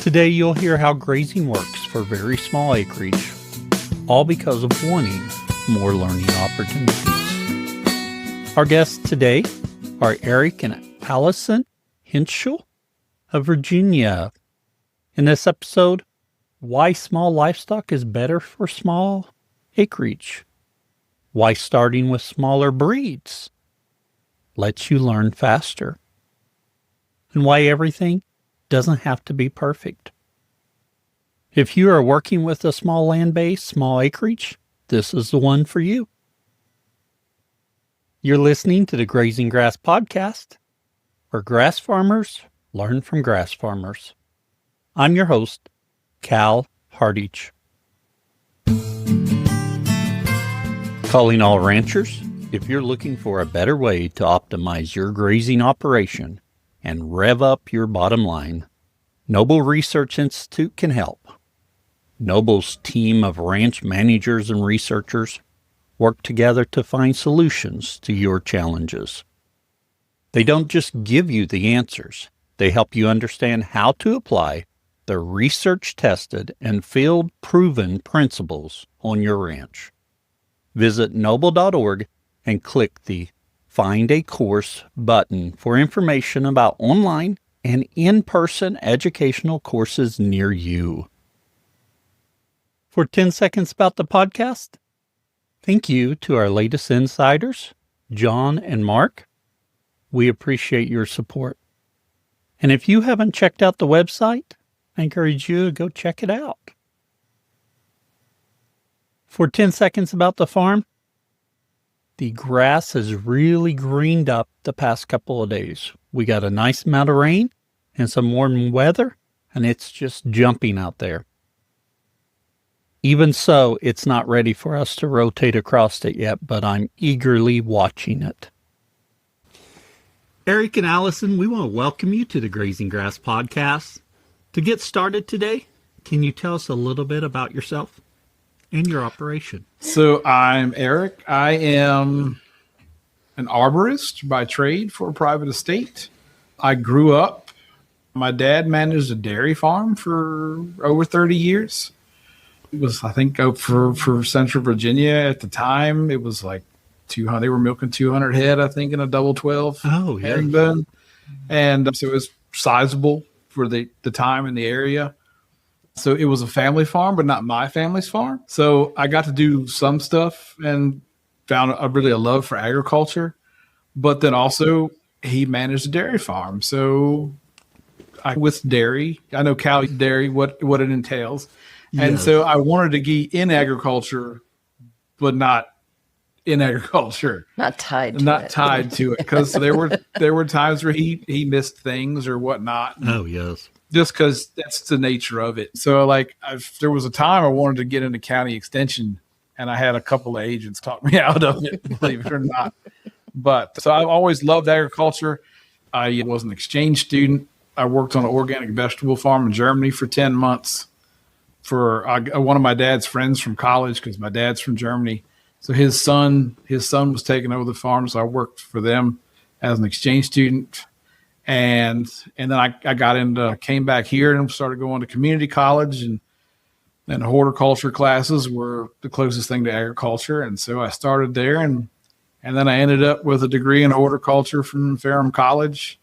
Today you'll hear how grazing works for very small acreage, all because of wanting more learning opportunities. Our guests today are Erich and Allison Henschel of Virginia. In this episode, why small livestock is better for small acreage, why starting with smaller breeds lets you learn faster, and why everything doesn't have to be perfect. If you are working with a small land base, small acreage, this is the one for you. You're listening to the Grazing Grass podcast, where grass farmers learn from grass farmers. I'm your host, Cal Hartage. Calling all ranchers, if you're looking for a better way to optimize your grazing operation and rev up your bottom line, Noble Research Institute can help. Noble's team of ranch managers and researchers work together to find solutions to your challenges. They don't just give you the answers. They help you understand how to apply the research-tested and field-proven principles on your ranch. Visit noble.org and click the Find a Course button for information about online and in-person educational courses near you. For 10 seconds about the podcast, thank you to our latest insiders, John and Mark. We appreciate your support. And if you haven't checked out the website, I encourage you to go check it out. For 10 seconds about the farm, the grass has really greened up the past couple of days. We got a nice amount of rain and some warm weather, and it's just jumping out there. Even so, it's not ready for us to rotate across it yet, but I'm eagerly watching it. Erich and Allison, we want to welcome you to the Grazing Grass podcast. To get started today, can you tell us a little bit about yourself and your operation? So I'm Erich. I am an arborist by trade for a private estate. I grew up, my dad managed a dairy farm for over 30 years. It was, I think, for Central Virginia at the time, it was like 200, they were milking 200 head, I think, in a double 12 herringbone. And so it was sizable for the time in the area. So it was a family farm, but not my family's farm. So I got to do some stuff and found a love for agriculture. But then also he managed a dairy farm. So with dairy, I know cow dairy, what it entails. Yes. And so I wanted to be in agriculture, but not in agriculture. Not tied to it. Because there were times where he missed things or whatnot. Oh, yes. Just because that's the nature of it. So, there was a time I wanted to get into county extension, and I had a couple of agents talk me out of it, believe it or not. But so I've always loved agriculture. I was an exchange student. I worked on an organic vegetable farm in Germany for 10 months for one of my dad's friends from college, because my dad's from Germany. So his son was taking over the farm, so I worked for them as an exchange student. And then I came back here and started going to community college, and horticulture classes were the closest thing to agriculture. And so I started there, and then I ended up with a degree in horticulture from Ferrum College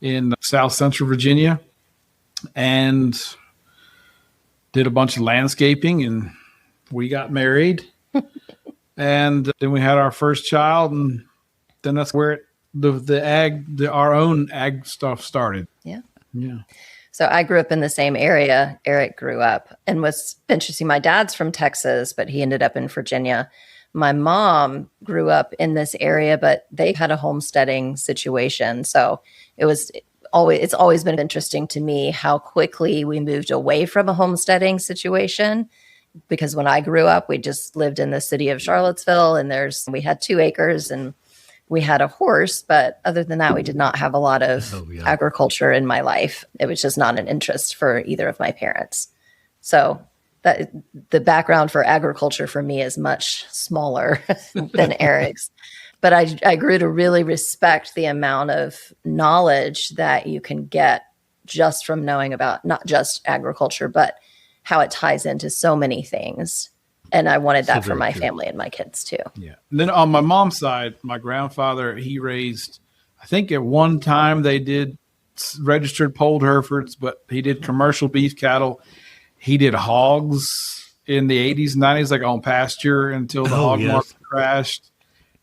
in South Central Virginia, and did a bunch of landscaping, and we got married. And then we had our first child, and then that's where our own ag stuff started. Yeah. So I grew up in the same area Erich grew up, and was interesting. My dad's from Texas, but he ended up in Virginia. My mom grew up in this area, but they had a homesteading situation. So it's always been interesting to me how quickly we moved away from a homesteading situation. Because when I grew up, we just lived in the city of Charlottesville, and we had 2 acres and we had a horse. But other than that, we did not have a lot of agriculture in my life. It was just not an interest for either of my parents. So that the background for agriculture for me is much smaller than Erich's. But I grew to really respect the amount of knowledge that you can get just from knowing about not just agriculture, but how it ties into so many things. And I wanted that for my family and my kids too. Yeah. And then on my mom's side, my grandfather, he raised, I think at one time they did registered polled Herefords, but he did commercial beef cattle. He did hogs in the 80s and 90s, like on pasture until the hog market crashed.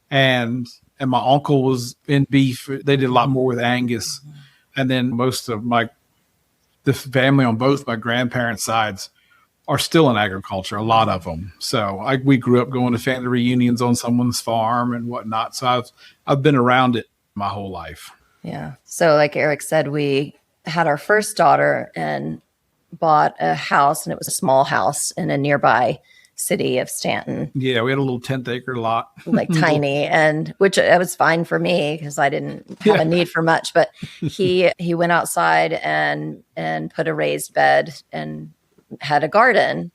And my uncle was in beef. They did a lot more with Angus. And then most of the family on both my grandparents' sides are still in agriculture, a lot of them. So we grew up going to family reunions on someone's farm and whatnot. So I've been around it my whole life. Yeah. So like Erich said, we had our first daughter and bought a house, and it was a small house in a nearby city of Stanton. Yeah, we had a little 10th-acre lot. Like tiny, and which it was fine for me because I didn't have a need for much. But he went outside and put a raised bed and had a garden.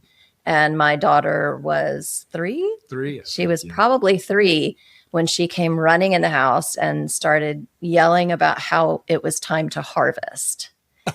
And my daughter was 3. 3. She was probably 3 when she came running in the house and started yelling about how it was time to harvest.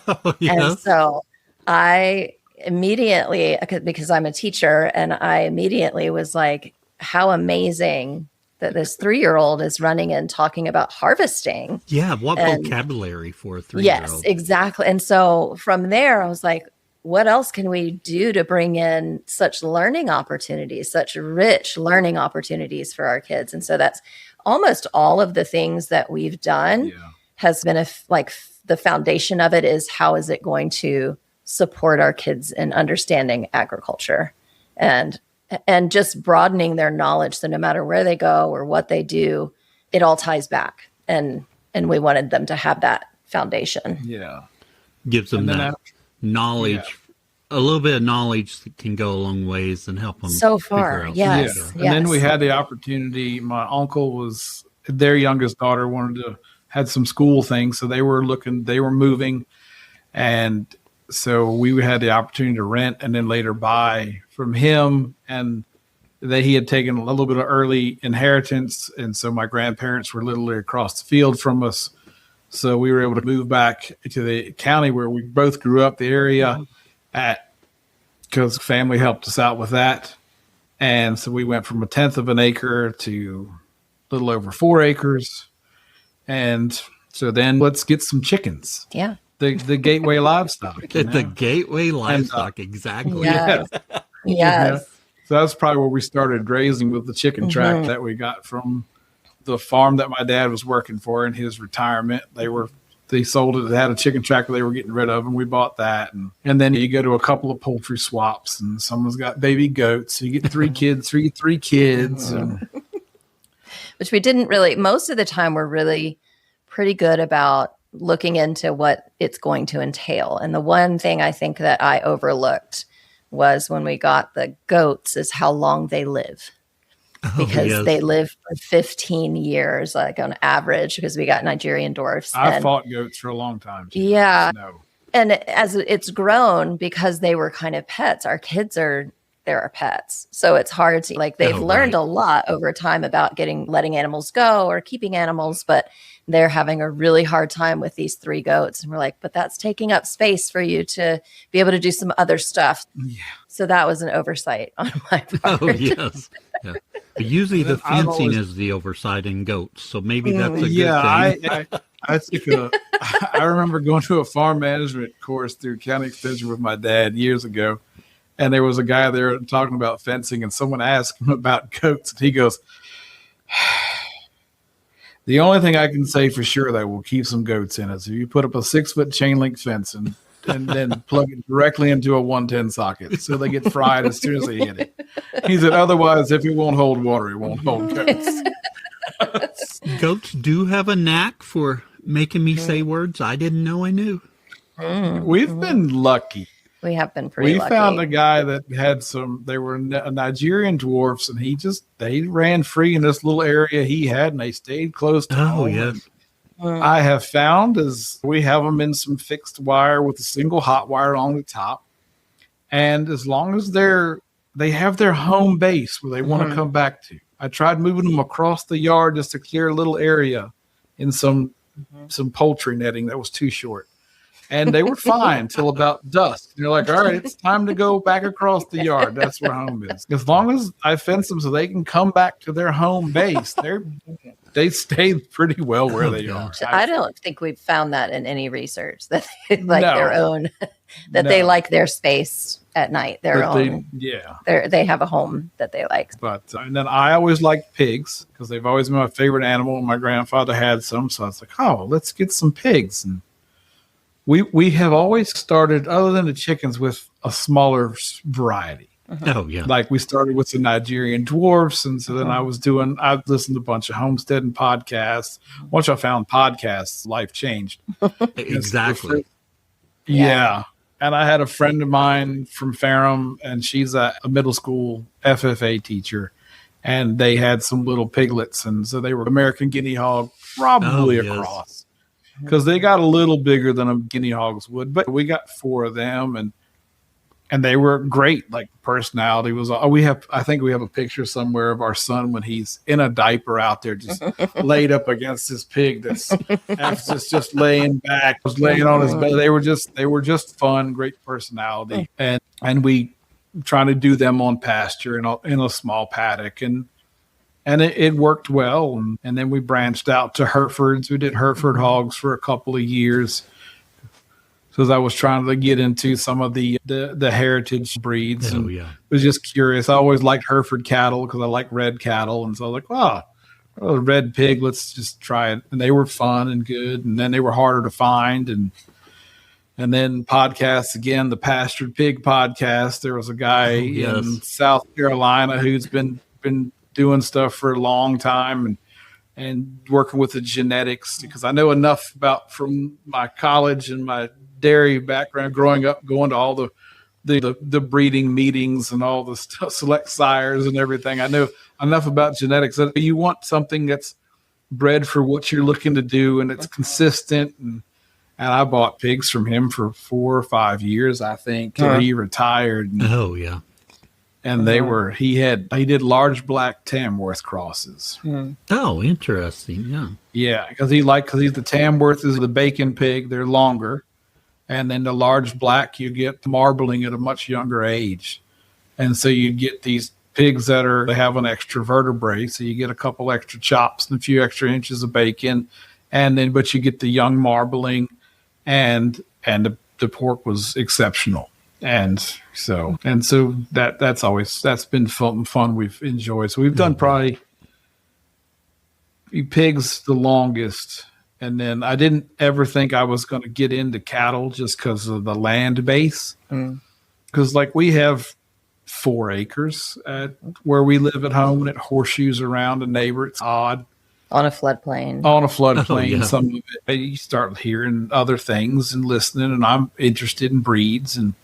Oh, yeah. And so I immediately, because I'm a teacher, and I immediately was like, how amazing that this 3-year-old is running and talking about harvesting. Yeah. What vocabulary for a 3-year-old? Yes, exactly. And so from there, I was like, what else can we do to bring in such learning opportunities, such rich learning opportunities for our kids? And so that's almost all of the things that we've done has been the foundation of it is how is it going to support our kids in understanding agriculture and just broadening their knowledge. So no matter where they go or what they do, it all ties back. And we wanted them to have that foundation. Yeah. Gives them that knowledge, a little bit of knowledge that can go a long ways and help them so far. Yes. Yeah. And then we had the opportunity. My uncle their youngest daughter had some school things. So they were moving. And so we had the opportunity to rent and then later buy from him. And that he had taken a little bit of early inheritance. And so my grandparents were literally across the field from us. So we were able to move back to the county where we both grew up, the area because family helped us out with that. And so we went from 1/10 of an acre to a little over 4 acres. And so then let's get some chickens. Yeah. The gateway livestock. The gateway livestock, exactly. Yes. Yes. So that's probably where we started grazing with the chicken track that we got from the farm that my dad was working for in his retirement. They sold it. They had a chicken tractor they were getting rid of, and we bought that. And then you go to a couple of poultry swaps, and someone's got baby goats. So you get 3 kids, 3 kids. Which we didn't really, most of the time we're really pretty good about looking into what it's going to entail. And the one thing I think that I overlooked was when we got the goats is how long they live. Because they live for 15 years, like on average, because we got Nigerian dwarfs. I fought goats for a long time. Too. Yeah. And as it's grown, because they were kind of pets, our kids they're our pets. So it's hard to, they've learned a lot over time about letting animals go or keeping animals, but they're having a really hard time with these 3 goats. And we're like, but that's taking up space for you to be able to do some other stuff. Yeah. So that was an oversight on my part. Oh, yes. Yeah. But usually the fencing is the oversight in goats. So maybe that's a good thing. I remember going to a farm management course through County Extension with my dad years ago. And there was a guy there talking about fencing, and someone asked him about goats. And he goes, the only thing I can say for sure that will keep some goats in is if you put up a 6-foot chain link fence and then plug it directly into a 110 socket so they get fried as soon as they hit it. He said, otherwise, if it won't hold water, it won't hold goats. Goats do have a knack for making me say words I didn't know I knew. We've been lucky. We have been pretty lucky. We found a guy that had they were Nigerian dwarfs, and they ran free in this little area he had, and they stayed close to home. Oh, yes. I have found we have them in some fixed wire with a single hot wire on the top. And as long as they have their home base where they want to come back to. I tried moving them across the yard just to clear a little area in some poultry netting that was too short. And they were fine till about dusk. And you're like, all right, it's time to go back across the yard. That's where home is. As long as I fence them so they can come back to their home base, they stay pretty well where they are. I don't think we've found that in any research that they like their own, that they like their space at night, their own. They have a home that they like. But and then I always liked pigs because they've always been my favorite animal. My grandfather had some, so I was like, oh, let's get some pigs. And we have always started, other than the chickens, with a smaller variety. Oh, yeah. Like we started with the Nigerian dwarfs. And so then I listened to a bunch of homesteading podcasts. Once I found podcasts, life changed. Exactly. Yeah. And I had a friend of mine from Ferrum, and she's a middle school FFA teacher. And they had some little piglets. And so they were American guinea hog, probably a cross. Because they got a little bigger than a guinea hogs would. But we got 4 of them, and they were great. Like personality was. I think we have a picture somewhere of our son when he's in a diaper out there, just laid up against this pig that's just laying back, was laying on his bed. They were just fun, great personality, and we trying to do them on pasture in a small paddock, and it worked well. And then we branched out to Herefords. We did Hereford hogs for a couple of years. Because I was trying to get into some of the heritage breeds. Oh, yeah. Was just curious. I always liked Hereford cattle because I like red cattle. And so I was like, a red pig, let's just try it. And they were fun and good. And then they were harder to find. And then podcasts, again, the Pastured Pig podcast. There was a guy in South Carolina who's been doing stuff for a long time and working with the genetics, because I know enough from my college and my dairy background growing up, going to all the breeding meetings and all the select sires and everything. I know enough about genetics that you want something that's bred for what you're looking to do and it's consistent. And I bought pigs from him for 4 or 5 years, I think, till he retired. And he did large black Tamworth crosses. Oh, interesting. Yeah, because he's the Tamworth is the bacon pig. They're longer. And then the large black, you get marbling at a much younger age. And so you get these pigs they have an extra vertebrae. So you get a couple extra chops and a few extra inches of bacon. But you get the young marbling, and the pork was exceptional. And so that's been fun we've enjoyed. So we've done probably pigs the longest. And then I didn't ever think I was going to get into cattle just because of the land base. Because we have 4 acres where we live at home, and it horseshoes around a neighbor. It's odd. On a floodplain. Some of it, you start hearing other things and listening, and I'm interested in breeds. And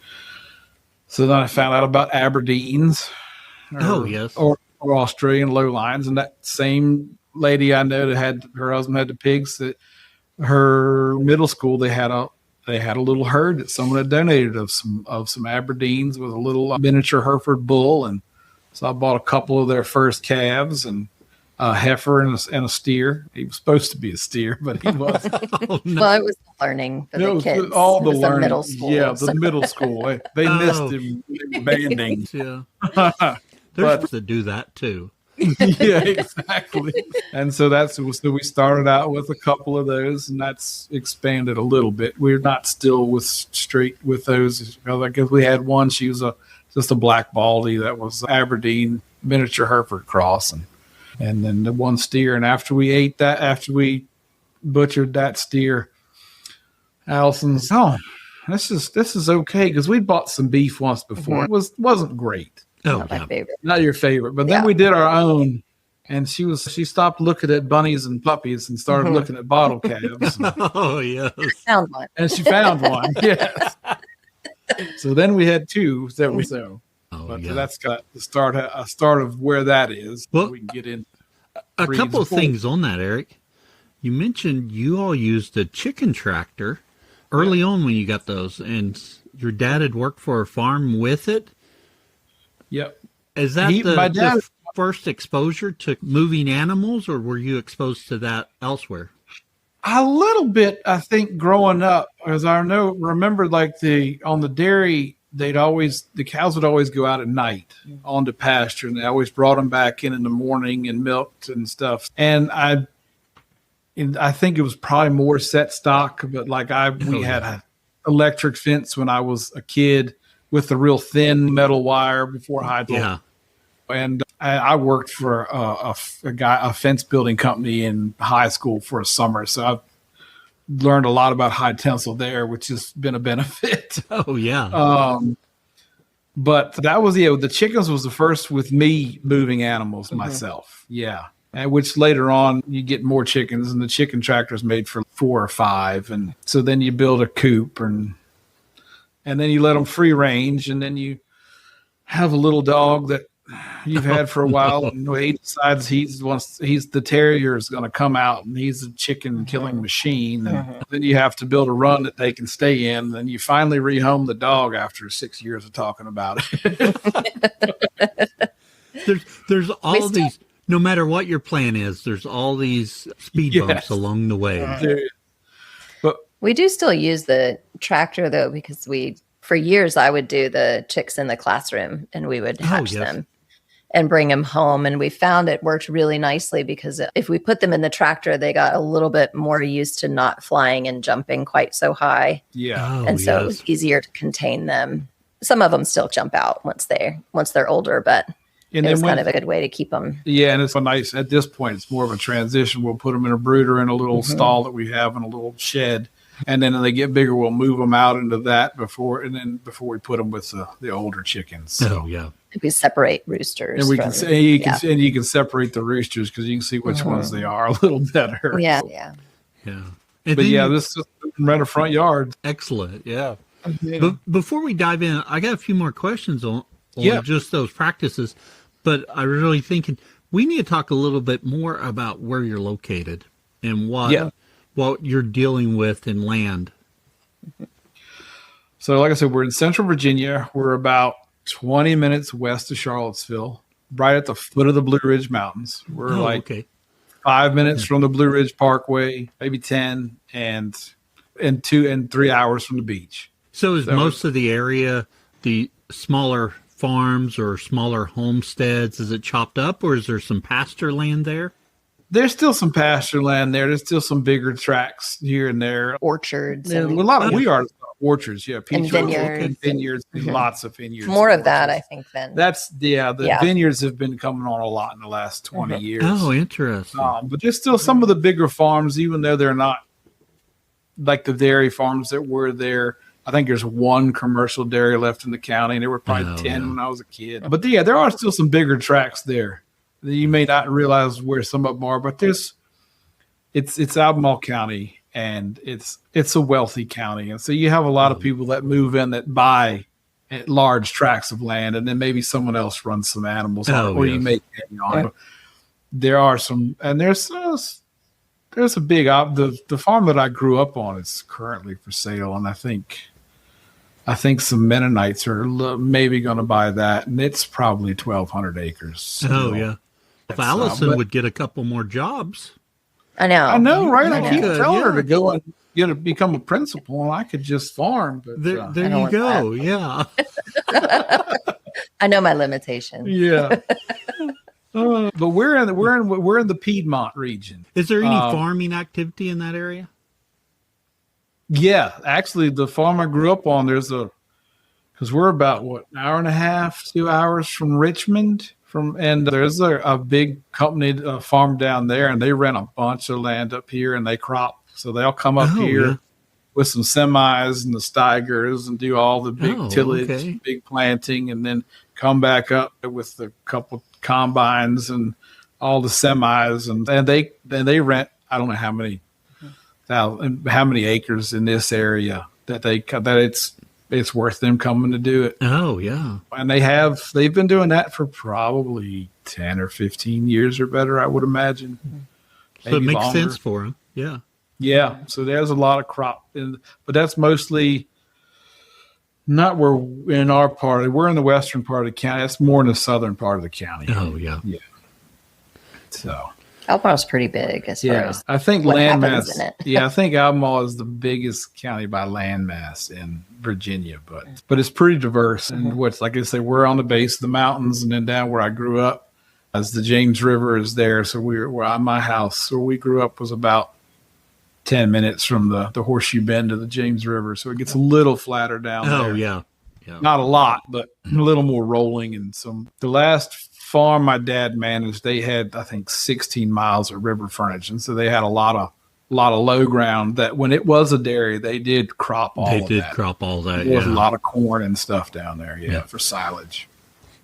so then I found out about Aberdeens. Or Australian lowlines. And that same lady I know that her husband had the pigs, that her middle school, they had a little herd that someone had donated of some Aberdeens with a little miniature Hereford bull. And so I bought a couple of their first calves, and a heifer and a steer. He was supposed to be a steer, but he wasn't. Well, it was learning for the kids. All the learning. Middle school. Yeah, the middle school. They missed him banding. Yeah. There's to do that too. Yeah, exactly. And so we started out with a couple of those, and that's expanded a little bit. We're not still straight with those. I guess we had one. She was just a black baldy that was Aberdeen miniature Hereford cross, and then the one steer. And after we butchered that steer, Allison's, this is okay, because we bought some beef once before. It wasn't great. Not my favorite. Not your favorite. But then we did our own, and she stopped looking at bunnies and puppies and started looking at bottle calves. Oh, yes. Found one. And she found one, yes. So then we had 2 that we sold. That's got the start of where that is. Well, we can get in. A couple of things on that, Eric. You mentioned you all used a chicken tractor early on when you got those, and your dad had worked for a farm with it. Yep. Is that the first exposure to moving animals, or were you exposed to that elsewhere? A little bit, I think, growing up, as I remember, like on the dairy, the cows would always go out at night onto pasture, and they always brought them back in the morning and milked and stuff. And I think it was probably more set stock, but like we had an electric fence when I was a kid with the real thin metal wire before high voltage. Yeah. And I worked for a fence building company in high school for a summer. So I've learned a lot about high tensile there, which has been a benefit. Oh, yeah. But that was, the chickens was the first with me moving animals myself. Yeah. And which later on you get more chickens, and the chicken tractor is made for 4 or 5. And so then you build a coop and then you let them free range, and then you have a little dog that you've had for a while, and he decides he's the terrier is going to come out, and he's a chicken killing machine. And then you have to build a run that they can stay in. Then you finally rehome the dog after 6 years of talking about it. There's all these, no matter what your plan is, there's all these speed bumps along the way. But we do still use the tractor though, because for years I would do the chicks in the classroom, and we would hatch them and bring them home. And we found it worked really nicely, because if we put them in the tractor, they got a little bit more used to not flying and jumping quite so high. Yeah. And so it was easier to contain them. Some of them still jump out once they're older, but it was kind of a good way to keep them. Yeah. And it's nice at this point, it's more of a transition. We'll put them in a brooder in a little stall that we have in a little shed. And then when they get bigger, we'll move them out into that before we put them with the older chickens. So. Oh, yeah. We separate roosters. And you can separate the roosters, because you can see which ones they are a little better. Yeah. Yeah. But this is right in front yard. Excellent. Yeah. But before we dive in, I got a few more questions on just those practices. But I was really thinking we need to talk a little bit more about where you're located and what you're dealing with in land. So like I said, we're in Central Virginia. We're about 20 minutes west of Charlottesville, right at the foot of the Blue Ridge Mountains. We're 5 minutes from the Blue Ridge Parkway, maybe 10, and 2 and 3 hours from the beach. So most of the area, the smaller farms or smaller homesteads, is it chopped up, or is there some pasture land there? There's still some pasture land there. There's still some bigger tracts here and there. Orchards. A lot of orchards, peach and vineyards. Vineyards, lots of vineyards. More of that, I think, then. That's, the vineyards have been coming on a lot in the last 20 years. Oh, interesting. But there's still some of the bigger farms, even though they're not like the dairy farms that were there. I think there's one commercial dairy left in the county, and there were probably 10 when I was a kid. But there are still some bigger tracts there. You may not realize where some of them are, but it's Albemarle County, and it's a wealthy county. And so you have a lot of people that move in that buy large tracts of land, and then maybe someone else runs some animals you make money on. There are some, and there's a big the farm that I grew up on is currently for sale, and I think some Mennonites are maybe going to buy that, and it's probably 1,200 acres. So. If Allison would get a couple more jobs. I know, right? I keep telling her to go and become a principal, and I could just farm. But there you go. Yeah. I know my limitations. Yeah. But we're in the Piedmont region. Is there any farming activity in that area? Yeah, actually, the farm I grew up on, because we're about an hour and a half, 2 hours from Richmond. And there's a big company farm down there, and they rent a bunch of land up here, and they crop. So they'll come up here with some semis and the Steigers and do all the big tillage, big planting, and then come back up with a couple combines and all the semis, and they rent, I don't know how many acres in this area that it's worth them coming to do it. Oh, yeah. And they've been doing that for probably 10 or 15 years or better, I would imagine. So it makes sense for them. Yeah. Yeah. So there's a lot of crop, but that's mostly not we're in the western part of the county. That's more in the southern part of the county. Oh, yeah. Yeah. So. Albemarle's pretty big as far Yeah, as I think what land happens mass. in it. Yeah, I think Albemarle is the biggest county by land mass in Virginia, but it's pretty diverse. And what's like I say, we're on the base of the mountains, and then down where I grew up, as the James River is there. So where my house where we grew up was about 10 minutes from the Horseshoe Bend to the James River. So it gets a little flatter down there. Oh, yeah. Not a lot, but a little more rolling. And the last farm my dad managed, they had, I think, 16 miles of river frontage. And so they had a lot of low ground that when it was a dairy, they did crop all of that. They did crop all that. There was a lot of corn and stuff down there. Yeah. For silage.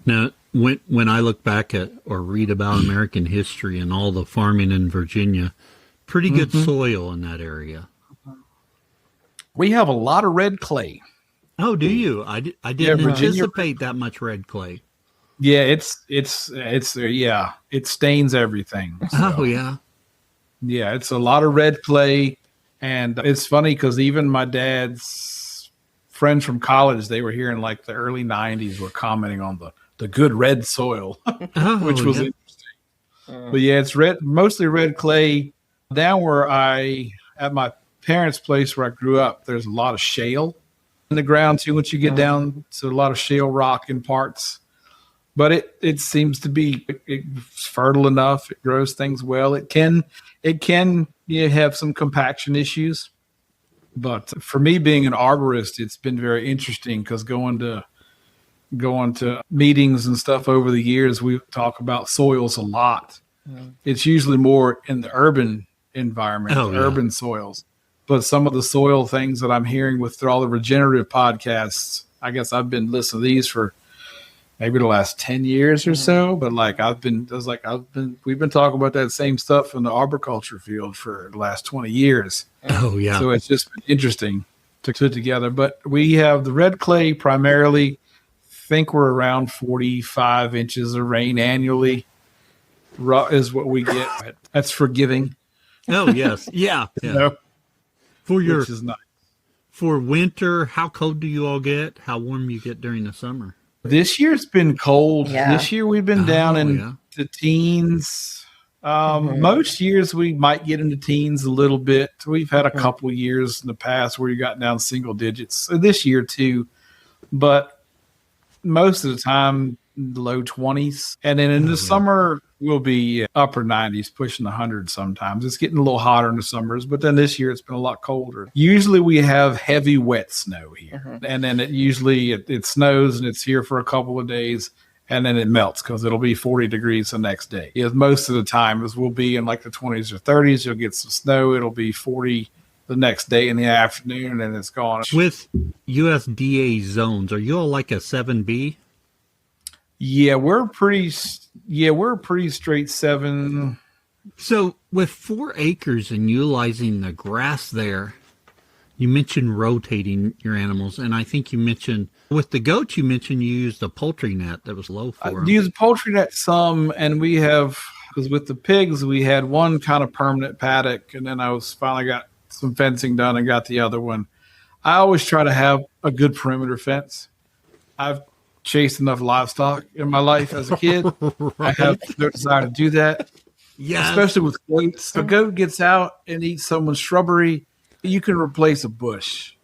Now, when I look back at or read about American history and all the farming in Virginia, pretty good soil in that area. We have a lot of red clay. Oh, do you? I didn't anticipate that much red clay. Yeah, it stains everything. So. Oh, yeah. Yeah, it's a lot of red clay. And it's funny because even my dad's friends from college, they were here in like the early 90s, were commenting on the good red soil, which was interesting. But yeah, it's mostly red clay. Down where at my parents' place where I grew up, there's a lot of shale in the ground too. Once you get down to a lot of shale rock in parts, but it seems to be it's fertile enough. It grows things well. It can have some compaction issues, but for me being an arborist, it's been very interesting because going to meetings and stuff over the years, we talk about soils a lot. It's usually more in the urban environment, urban soils. But some of the soil things that I'm hearing through all the regenerative podcasts, I guess I've been listening to these for maybe the last 10 years or so. But we've been talking about that same stuff in the arboriculture field for the last 20 years. Oh, yeah. So it's just been interesting to put together. But we have the red clay primarily. Think we're around 45 inches of rain annually is what we get. That's forgiving. Oh, yes. Yeah. Which is nice. For winter, how cold do you all get? How warm you get during the summer? This year it's been cold. Yeah. This year we've been down in the teens. Most years we might get into teens a little bit. We've had a couple years in the past where you got down single digits. So this year too, but most of the time low 20s, and then in the summer we'll be upper 90s, pushing 100 sometimes. It's getting a little hotter in the summers, but then this year it's been a lot colder. Usually we have heavy wet snow here, and then it snows and it's here for a couple of days, and then it melts because it'll be 40 degrees the next day. Most of the time we'll be in like the 20s or 30s. You'll get some snow. It'll be 40 the next day in the afternoon, and it's gone. With USDA zones, are you all like a 7B? Yeah, we're pretty straight 7. So with 4 acres and utilizing the grass there, you mentioned rotating your animals, and I think you mentioned with the goats, you used a poultry net that was low for them. I use a poultry net some, and we have, because with the pigs, we had one kind of permanent paddock, and then I finally got some fencing done and got the other one. I always try to have a good perimeter fence. I've chased enough livestock in my life as a kid. Right. I have no desire to do that. Yeah, especially with goats. If a goat gets out and eats someone's shrubbery, you can replace a bush.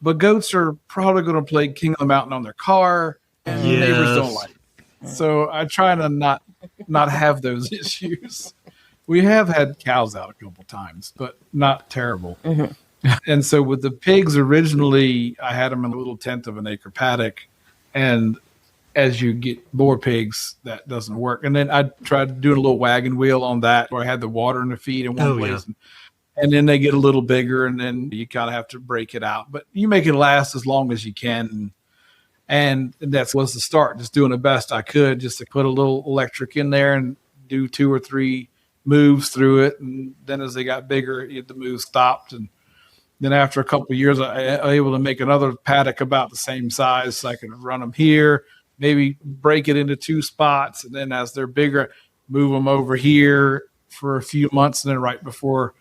But goats are probably going to play King of the Mountain on their car, and neighbors don't like it. So I try to not have those issues. We have had cows out a couple times, but not terrible. And so with the pigs, originally I had them in a little 1/10 of an acre paddock. And as you get more pigs, that doesn't work. And then I tried doing a little wagon wheel on that where I had the water and the feed in one place. Yeah. And then they get a little bigger, and then you kind of have to break it out. But you make it last as long as you can. And that was the start, just doing the best I could, just to put a little electric in there and do 2 or 3 moves through it. And then as they got bigger, the moves stopped. And then after a couple of years, I was able to make another paddock about the same size, so I could run them here, maybe break it into 2 spots. And then as they're bigger, move them over here for a few months. And then right before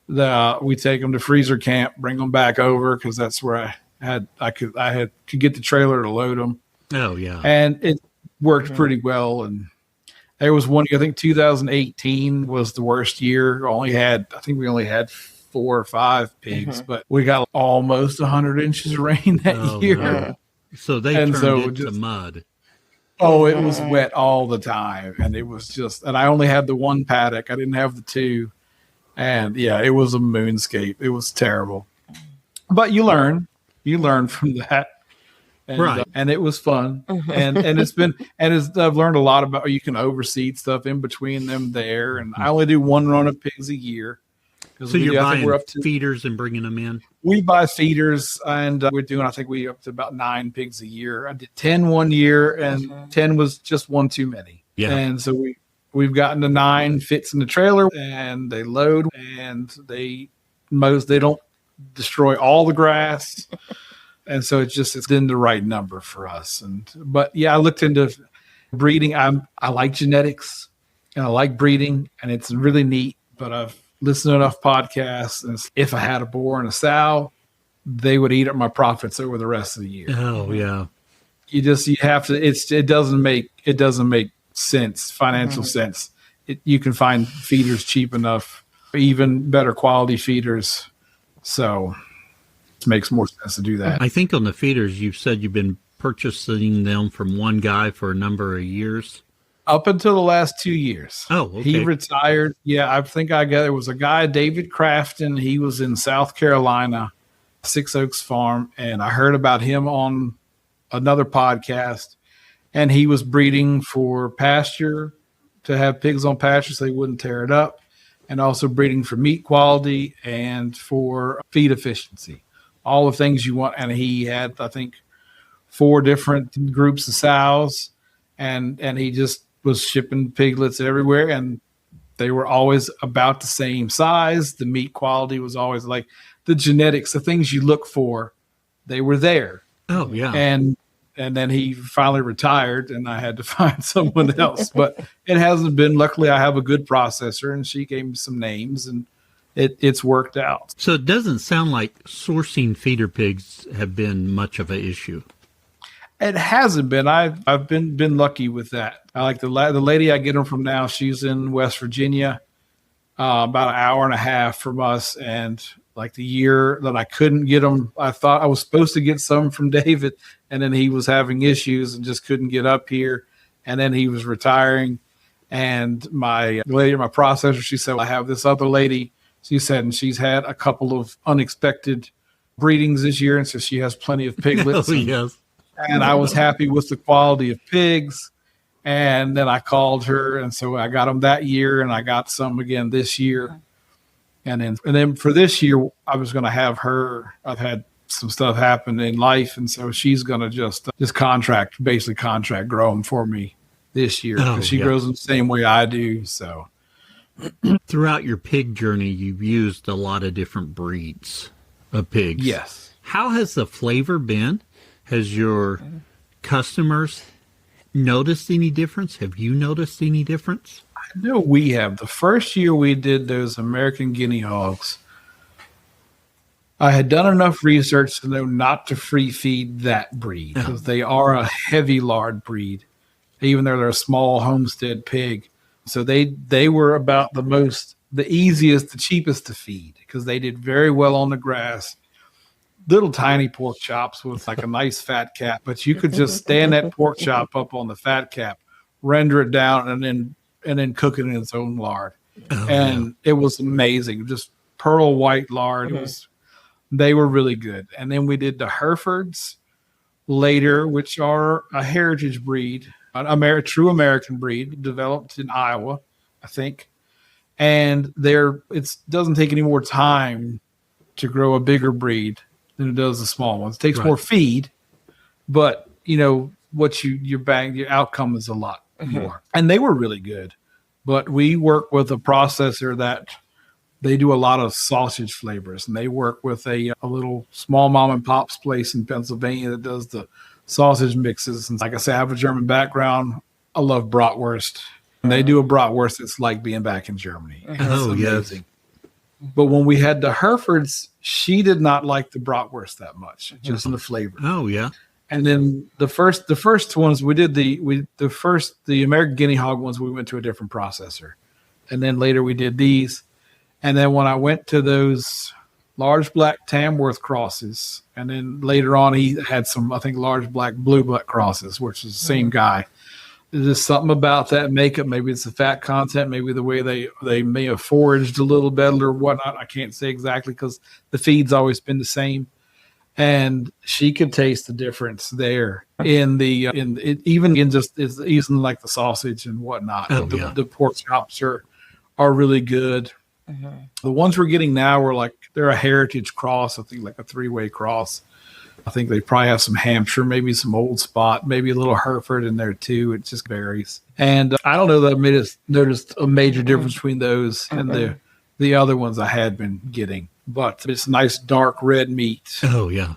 we take them to freezer camp, bring them back over, because that's where I could get the trailer to load them. Oh yeah. And it worked pretty well. And There was one year, I think 2018 was the worst year. I think we only had 4 or 5 pigs, but we got almost 100 inches of rain that year. No. So they And turned so into just- mud. Oh, it was wet all the time. And it was just, and I only had the 1 paddock. I didn't have the 2. And yeah, it was a moonscape. It was terrible. But you learn from that. And, Right. And it was fun. And I've learned a lot about, you can overseed stuff in between them there. And I only do 1 run of pigs a year. So you're buying feeders and bringing them in? We buy feeders, and I think we up to about 9 pigs a year. I did 10 one year, and 10 was just one too many. Yeah. And so we've gotten to 9 fits in the trailer, and they load, and they don't destroy all the grass. And so it's in the right number for us. But yeah, I looked into breeding. I like genetics, and I like breeding, and it's really neat. But I've listened to enough podcasts, and if I had a boar and a sow, they would eat up my profits over the rest of the year. Oh yeah. You have to. It doesn't make sense, financial sense. You can find feeders cheap enough, even better quality feeders. So it makes more sense to do that. I think on the feeders, you've said you've been purchasing them from one guy for a number of years. Up until the last 2 years. Oh, okay. He retired. Yeah, I think there was a guy, David Crafton. He was in South Carolina, Six Oaks Farm, and I heard about him on another podcast. And he was breeding for pasture, to have pigs on pasture so they wouldn't tear it up, and also breeding for meat quality and for feed efficiency. All the things you want. And he had, I think, 4 different groups of sows, and he just was shipping piglets everywhere, and they were always about the same size. The meat quality was always like the genetics, the things you look for, they were there. Oh yeah. And then he finally retired, and I had to find someone else. But it hasn't been. Luckily, I have a good processor, and she gave me some names, and it's worked out. So it doesn't sound like sourcing feeder pigs have been much of an issue. It hasn't been. I've been lucky with that. I like the lady I get them from now. She's in West Virginia, about an hour and a half from us. And like the year that I couldn't get them, I thought I was supposed to get some from David, and then he was having issues and just couldn't get up here. And then he was retiring. And my lady, my processor, she said, well, I have this other lady. She said, and she's had a couple of unexpected breedings this year, and so she has plenty of piglets. Oh, yes. And I was happy with the quality of pigs. And then I called her, and so I got them that year, and I got some again this year. And then for this year, I was going to have her. I've had some stuff happen in life, and so she's going to just contract grow them for me this year, because she grows them the same way I do. So throughout your pig journey, you've used a lot of different breeds of pigs. Yes. How has the flavor been? Has your customers noticed any difference? Have you noticed any difference? I know we have. The first year we did those American guinea hogs, I had done enough research to know not to free feed that breed, because they are a heavy lard breed, even though they're a small homestead pig. So they were about the easiest, the cheapest to feed, because they did very well on the grass. Little tiny pork chops with like a nice fat cap, but you could just stand that pork chop up on the fat cap, render it down, and then cook it in its own lard. It was amazing. Just pearl white lard. They were really good. And then we did the Herefords later, which are a heritage breed, a true American breed developed in Iowa, I think. And it doesn't take any more time to grow a bigger breed than it does the small ones. It takes more feed, but your outcome is a lot more. And they were really good. But we work with a processor that they do a lot of sausage flavors, and they work with a little small mom and pop's place in Pennsylvania that does the sausage mixes. And like I say, I have a German background. I love bratwurst. And they do a bratwurst that's like being back in Germany. Oh, yes. But when we had the Herefords, she did not like the bratwurst that much, just in the flavor. Oh, yeah. And then the first ones we did the American Guinea hog ones, we went to a different processor. And then later we did these. And then when I went to those large black Tamworth crosses, and then later on he had some, I think, large black blue butt crosses, which is the same guy. There's just something about that makeup. Maybe it's the fat content, maybe the way they may have foraged a little better or whatnot. I can't say exactly because the feed's always been the same. And she could taste the difference there even like the sausage and whatnot. The pork chops are really good. Mm-hmm. The ones we're getting now they're a heritage cross. I think like a 3-way cross. I think they probably have some Hampshire, maybe some Old Spot, maybe a little Hereford in there too. It just varies. And I don't know that I noticed a major difference between those and the other ones I had been getting. But it's nice dark red meat. Oh, yeah.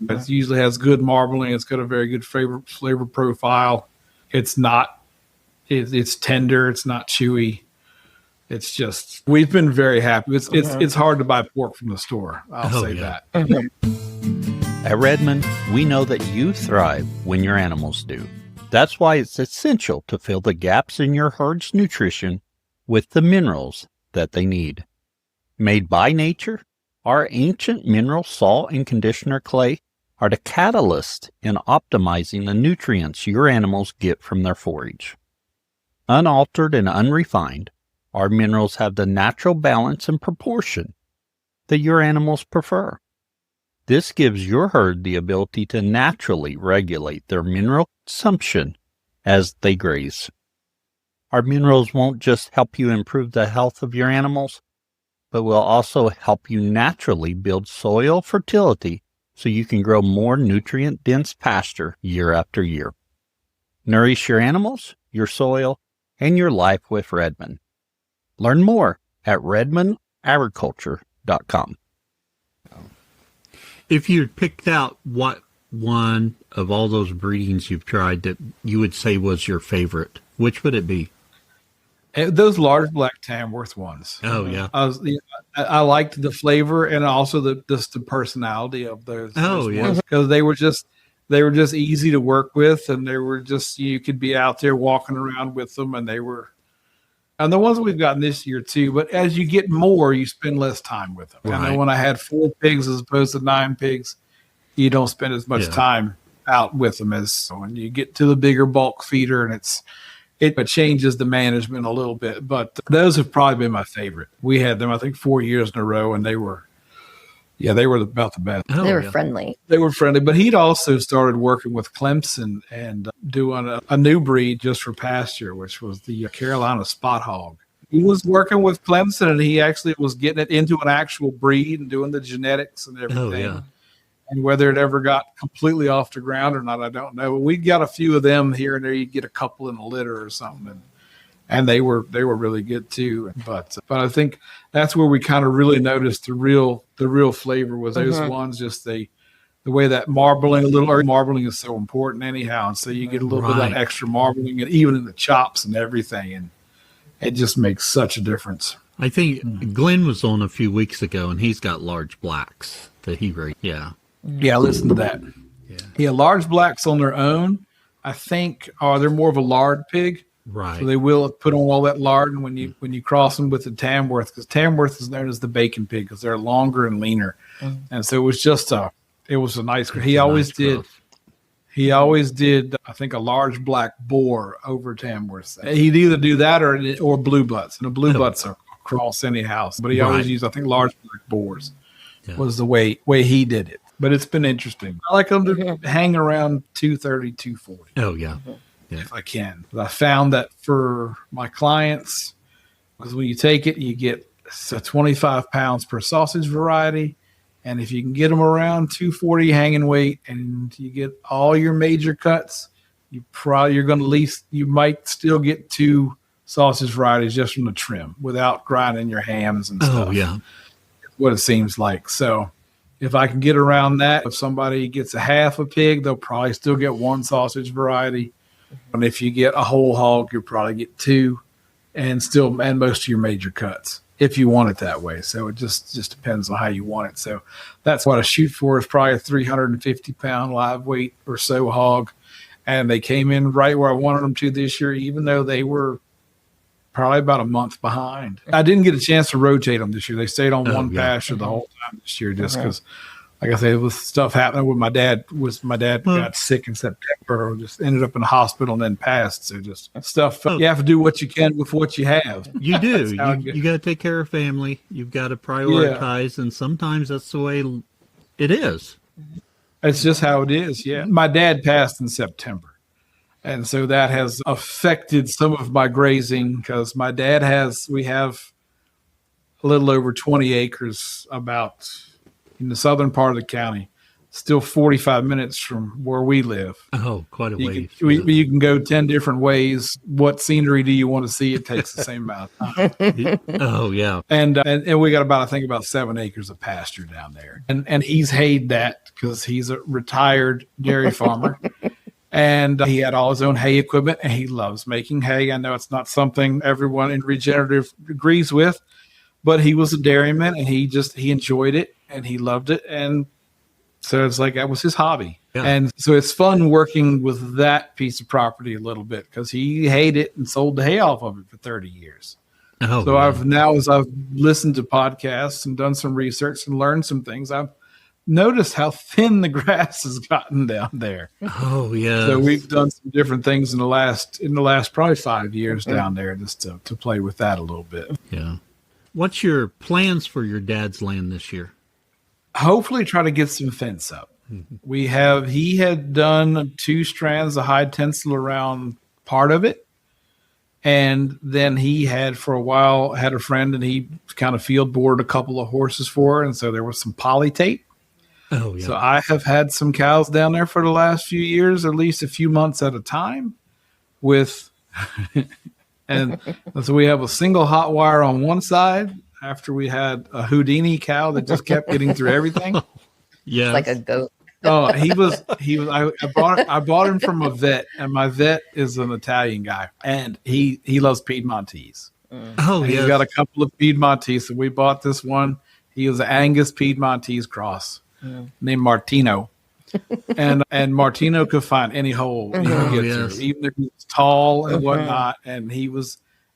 It usually has good marbling. It's got a very good flavor profile. It's tender. It's not chewy. It's just, we've been very happy. It's hard to buy pork from the store. I'll say that. At Redmond, we know that you thrive when your animals do. That's why it's essential to fill the gaps in your herd's nutrition with the minerals that they need. Made by nature, our ancient mineral salt and conditioner clay are the catalyst in optimizing the nutrients your animals get from their forage. Unaltered and unrefined, our minerals have the natural balance and proportion that your animals prefer. This gives your herd the ability to naturally regulate their mineral consumption as they graze. Our minerals won't just help you improve the health of your animals, but will also help you naturally build soil fertility so you can grow more nutrient-dense pasture year after year. Nourish your animals, your soil, and your life with Redmond. Learn more at redmondagriculture.com. If you picked out what one of all those breedings you've tried that you would say was your favorite, which would it be? Those large black Tamworth ones. Oh, yeah. I liked the flavor and also the personality of those. Oh, yeah. Because they were just easy to work with, and they were just, you could be out there walking around with them, and the ones we've gotten this year too. But as you get more, you spend less time with them. Right. I know when I had 4 pigs as opposed to 9 pigs, you don't spend as much time out with them as when you get to the bigger bulk feeder, and it changes the management a little bit, but those have probably been my favorite. We had them, I think, 4 years in a row, and they were about the best. They were friendly. They were friendly, but he'd also started working with Clemson and doing a new breed just for pasture, which was the Carolina Spot Hog. He was working with Clemson, and he actually was getting it into an actual breed and doing the genetics and everything. Oh, yeah. And whether it ever got completely off the ground or not, I don't know. We got a few of them here and there. You'd get a couple in a litter or something, and they were really good too. But I think that's where we kind of really noticed the real flavor was those ones. Just the way that marbling is so important anyhow, and so you get a little bit of that extra marbling, and even in the chops and everything, and it just makes such a difference. I think Glenn was on a few weeks ago, and he's got large blacks that he raised. Yeah. Yeah, listen to that. Yeah, large blacks on their own, I think, they're more of a lard pig. Right. So they will put on all that lard, and when you cross them with the Tamworth, because Tamworth is known as the bacon pig because they're longer and leaner, and so it was a nice. He always did, I think, a large black boar over Tamworth. He'd either do that or blue butts, and the blue butts are cross anyhow. But he always used, I think, large black boars was the way he did it. But it's been interesting. I like them to hang around 230, 240. Oh, yeah. If I can. But I found that for my clients, because when you take it, you get 25 pounds per sausage variety. And if you can get them around 240 hanging weight and you get all your major cuts, you might still get 2 sausage varieties just from the trim without grinding your hams and stuff. Oh, yeah. What it seems like. So if I can get around that, if somebody gets a half a pig, they'll probably still get 1 sausage variety. And if you get a whole hog, you'll probably get 2 and most of your major cuts. if you want it that way. So it just depends on how you want it. So that's what I shoot for, is probably a 350 pound live weight or so hog. And they came in right where I wanted them to this year, even though they were probably about a month behind. I didn't get a chance to rotate them this year. They stayed on one pasture the whole time this year, just because, like I said, with stuff happening with my dad. Got sick in September, or just ended up in the hospital and then passed. So just stuff. You have to do what you can with what you have. You do. You got to take care of family. You've got to prioritize, and sometimes that's the way it is. It's just how it is. Yeah. My dad passed in September. And so that has affected some of my grazing, because we have a little over 20 acres about in the southern part of the county, still 45 minutes from where we live. Oh, quite a ways. You can go 10 different ways. What scenery do you want to see? It takes the same amount of time. Oh, yeah. And we got about 7 acres of pasture down there. And he's hayed that because he's a retired dairy farmer. And he had all his own hay equipment, and he loves making hay. I know it's not something everyone in regenerative agrees with, but he was a dairyman, and he enjoyed it, and he loved it. And so it's like that was his hobby. Yeah. And so it's fun working with that piece of property a little bit, because he hated it and sold the hay off of it for 30 years. Oh, so man. As I've listened to podcasts and done some research and learned some things, I've noticed how thin the grass has gotten down there. Oh, yeah. So we've done some different things in the last probably 5 years down there, just to play with that a little bit. Yeah. What's your plans for your dad's land this year? Hopefully try to get some fence up. Mm-hmm. He had done 2 strands of high tensile around part of it. And then he had for a while had a friend, and he kind of field boarded a couple of horses for her. And so there was some poly tape. Oh, yeah. So I have had some cows down there for the last few years, at least a few months at a time, and so we have a single hot wire on one side after we had a Houdini cow that just kept getting through everything. Yeah, like a goat. Oh, he was. I bought him from a vet, and my vet is an Italian guy, and he loves Piedmontese. Oh, yeah. He's got a couple of Piedmontese, so we bought this one. He was an Angus Piedmontese cross. Named Martino, and Martino could find any hole he could get through, even if he was tall and whatnot. And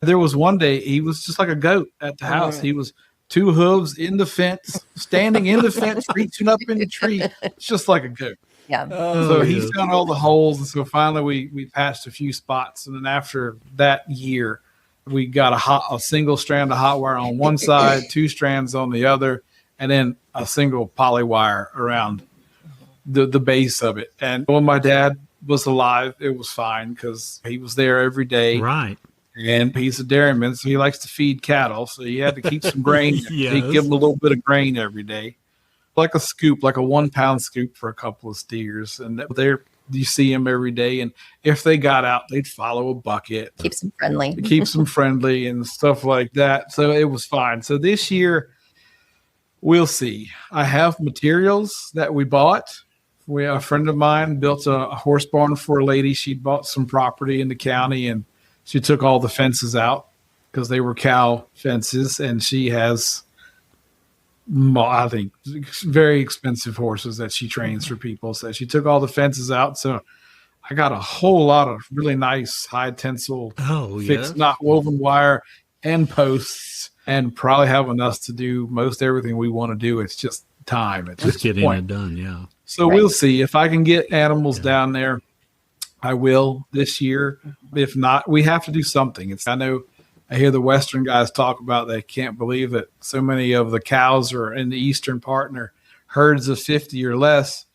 there was one day he was just like a goat at the house. He was 2 hooves in the fence, standing in the fence, reaching up in the tree, just like a goat. Yeah. So he found all the holes, and so finally we patched a few spots, and then after that year, we got a single strand of hot wire on one side, 2 strands on the other, and then a single poly wire around the base of it. And when my dad was alive, it was fine because he was there every day. Right. And he's a dairyman, so he likes to feed cattle. So he had to keep some grain. Yes. He'd give them a little bit of grain every day. Like a scoop, like a 1 pound scoop for a couple of steers. And you see them every day. And if they got out, they'd follow a bucket. Keeps them friendly. Keeps them friendly and stuff like that. So it was fine. So this year, we'll see. I have materials that we bought. A friend of mine built a horse barn for a lady. She bought some property in the county, and she took all the fences out because they were cow fences. And she has, I think, very expensive horses that she trains for people. So she took all the fences out. So I got a whole lot of really nice high tensile fixed knot woven wire and posts. And probably have enough to do most everything we want to do. It's just time. It's just getting it done, yeah. So we'll see. If I can get animals down there, I will this year. If not, we have to do something. I hear the Western guys talk about they can't believe that so many of the cows are in the eastern part and are herds of 50 or less.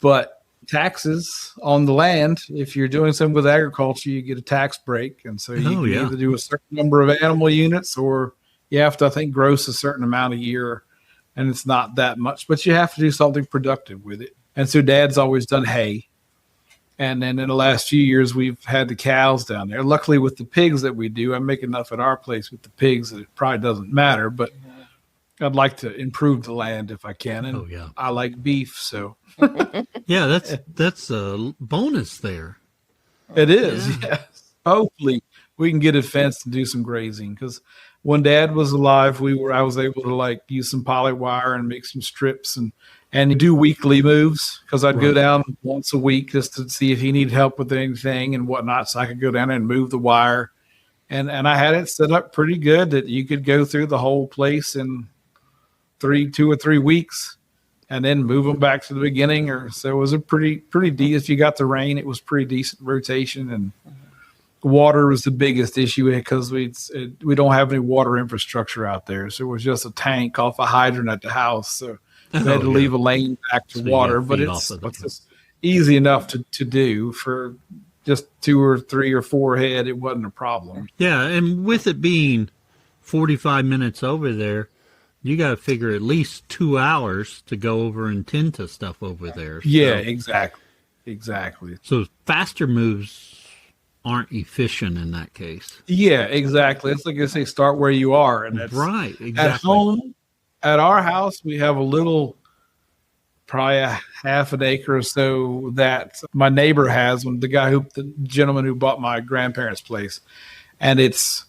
But taxes on the land, if you're doing something with agriculture, you get a tax break, and so you can either do a certain number of animal units, or you have to, I think, gross a certain amount a year, and it's not that much, but you have to do something productive with it. And so Dad's always done hay, and then in the last few years we've had the cows down there. Luckily, with the pigs that we do, I make enough at our place with the pigs that it probably doesn't matter, but I'd like to improve the land if I can, and I like beef, so. Yeah, that's a bonus there. It is, yes. Hopefully we can get it fenced and do some grazing, because when Dad was alive, I was able to like use some poly wire and make some strips and do weekly moves, because I'd go down once a week just to see if he needed help with anything and whatnot. So I could go down and move the wire. And I had it set up pretty good that you could go through the whole place in 2 or 3 weeks and then move them back to the beginning. So it was a pretty decent. If you got the rain, it was pretty decent rotation. And water was the biggest issue because we don't have any water infrastructure out there. So it was just a tank off a hydrant at the house. So we had to leave a lane back to water, but it's just easy enough to do for just 2 or 3 or 4 head. It wasn't a problem. Yeah, and with it being 45 minutes over there, you got to figure at least 2 hours to go over and tend to stuff over there. So. Yeah, exactly. So faster moves aren't efficient in that case. Yeah, exactly. It's like I say, start where you are. And that's right, exactly. At home, at our house, we have a little, probably a half an acre or so that my neighbor has, the gentleman who bought my grandparents' place. And it's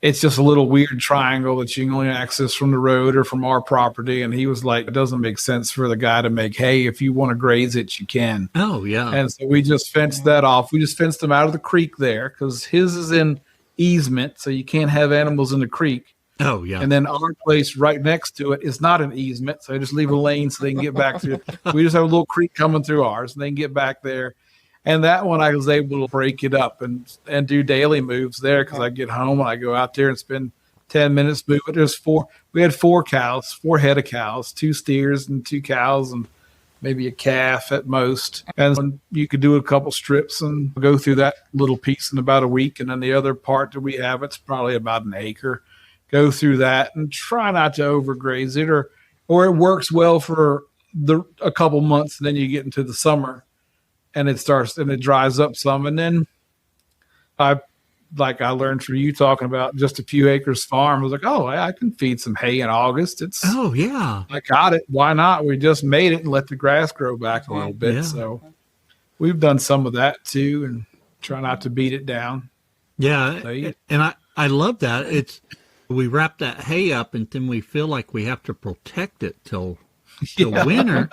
just a little weird triangle that you can only access from the road or from our property. And he was like, it doesn't make sense for the guy to make hay. If you want to graze it, you can. Oh, yeah. And so we just fenced that off. We just fenced them out of the creek there because his is in easement, so you can't have animals in the creek. Oh, yeah. And then our place right next to it is not an easement, so I just leave a lane so they can get back through. We just have a little creek coming through ours, and they can get back there. And that one I was able to break it up and do daily moves there because I get home and I go out there and spend 10 minutes moving. We had 4 head of cows, 2 steers and 2 cows and maybe a calf at most. And you could do a couple strips and go through that little piece in about a week. And then the other part that we have, it's probably about an acre. Go through that and try not to overgraze it, or it works well for a couple months, and then you get into the summer and it dries up some. And then I learned from you talking about just a few acres farm. I was like, oh, I can feed some hay in August. I got it. Why not? We just made it and let the grass grow back a little bit. Yeah. So we've done some of that too, and try not to beat it down. Yeah. And I love that. We wrap that hay up and then we feel like we have to protect it till winter.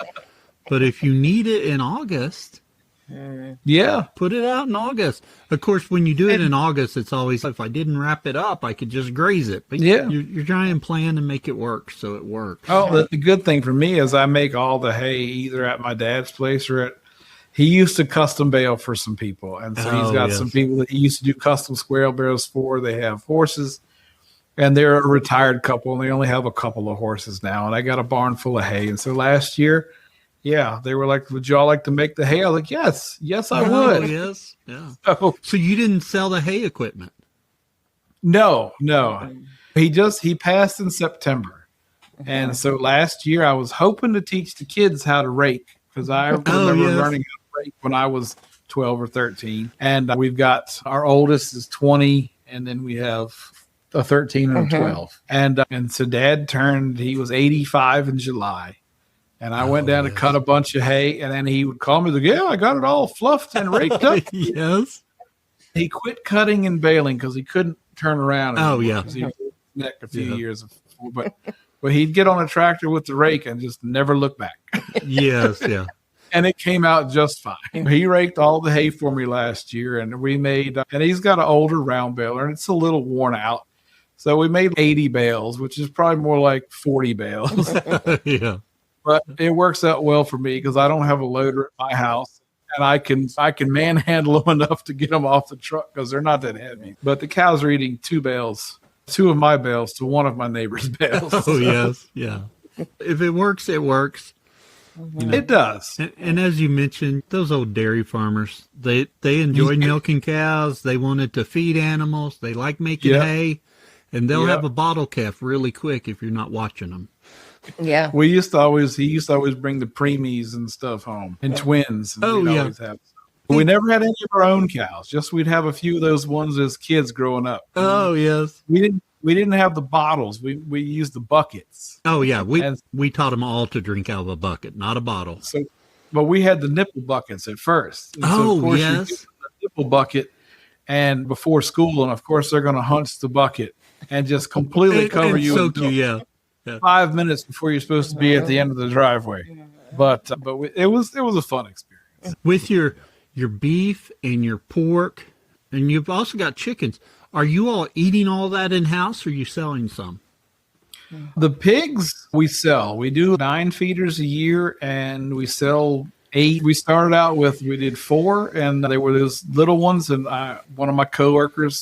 But if you need it in August, put it out in August. Of course, when you do it in August, it's always, if I didn't wrap it up, I could just graze it. But you're trying to plan and make it work, so it works. Oh, the good thing for me is I make all the hay either at my dad's place or he used to custom bale for some people. And so he's got some people that he used to do custom square bales for. They have horses. And they're a retired couple, and they only have a couple of horses now. And I got a barn full of hay. And so last year, they were like, would y'all like to make the hay? I was like, yes, I would. Oh, yes, yeah. So you didn't sell the hay equipment? No. He passed in September. And so last year I was hoping to teach the kids how to rake, because I remember learning how to rake when I was 12 or 13. And we've got, our oldest is 20, and then we have a 13 and a 12. And so Dad he was 85 in July. And I went down to cut a bunch of hay, and then he would call me, I got it all fluffed and raked up. Yes. He quit cutting and baling because he couldn't turn around. Oh, yeah. He was neck a few years before, but he'd get on a tractor with the rake and just never look back. Yes, yeah. And it came out just fine. He raked all the hay for me last year, and we made, and he's got an older round baler, and it's a little worn out. So we made 80 bales, which is probably more like 40 bales. Yeah. But it works out well for me because I don't have a loader at my house, and I can manhandle them enough to get them off the truck because they're not that heavy. But the cows are eating 2 bales, 2 of my bales to 1 of my neighbor's bales. Oh, yes. Yeah. If it works, it works. It does. And as you mentioned, those old dairy farmers, they enjoy milking cows. They wanted to feed animals. They like making hay. And they'll have a bottle calf really quick if you're not watching them. Yeah. He used to always bring the preemies and stuff home and twins. And always have. We never had any of our own cows. Just we'd have a few of those ones as kids growing up. Oh, yes. We didn't have the bottles. We used the buckets. Oh, yeah. We taught them all to drink out of a bucket, not a bottle. So, but we had the nipple buckets at first. And so, of course, yes. you get the nipple bucket and before school, and of course they're going to hunch the bucket. and just completely cover and you. Soak you, yeah. 5 minutes before you're supposed to be at the end of the driveway. But it was a fun experience. With your beef and your pork, and you've also got chickens. Are you all eating all that in house, or are you selling some? The pigs we sell. We do 9 feeders a year, and we sell 8. We started out we did 4, and they were those little ones. And one of my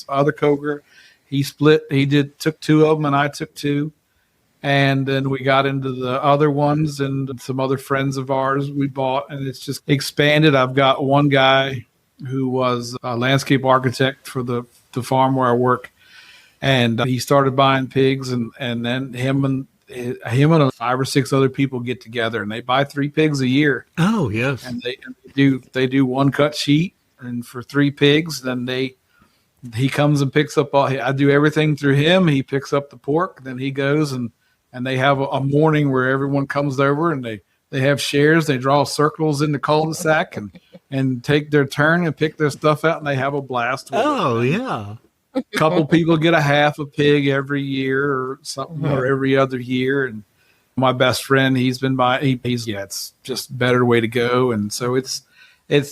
other coworker, he took 2 of them, and I took 2. And then we got into the other ones, and some other friends of ours we bought, and it's just expanded. I've got one guy who was a landscape architect for the farm where I work, and he started buying pigs, and then him and 5 or 6 other people get together, and they buy 3 pigs a year. Oh, yes. And they do one cut sheet, and for 3 pigs, then he comes and picks up I do everything through him. He picks up the pork, then he goes and they have a morning where everyone comes over, and they have shares. They draw circles in the cul-de-sac and take their turn and pick their stuff out, and they have a blast with it. Yeah. A couple people get a half a pig every year or something, or every other year. And my best friend, he's been buying. It's just a better way to go. And so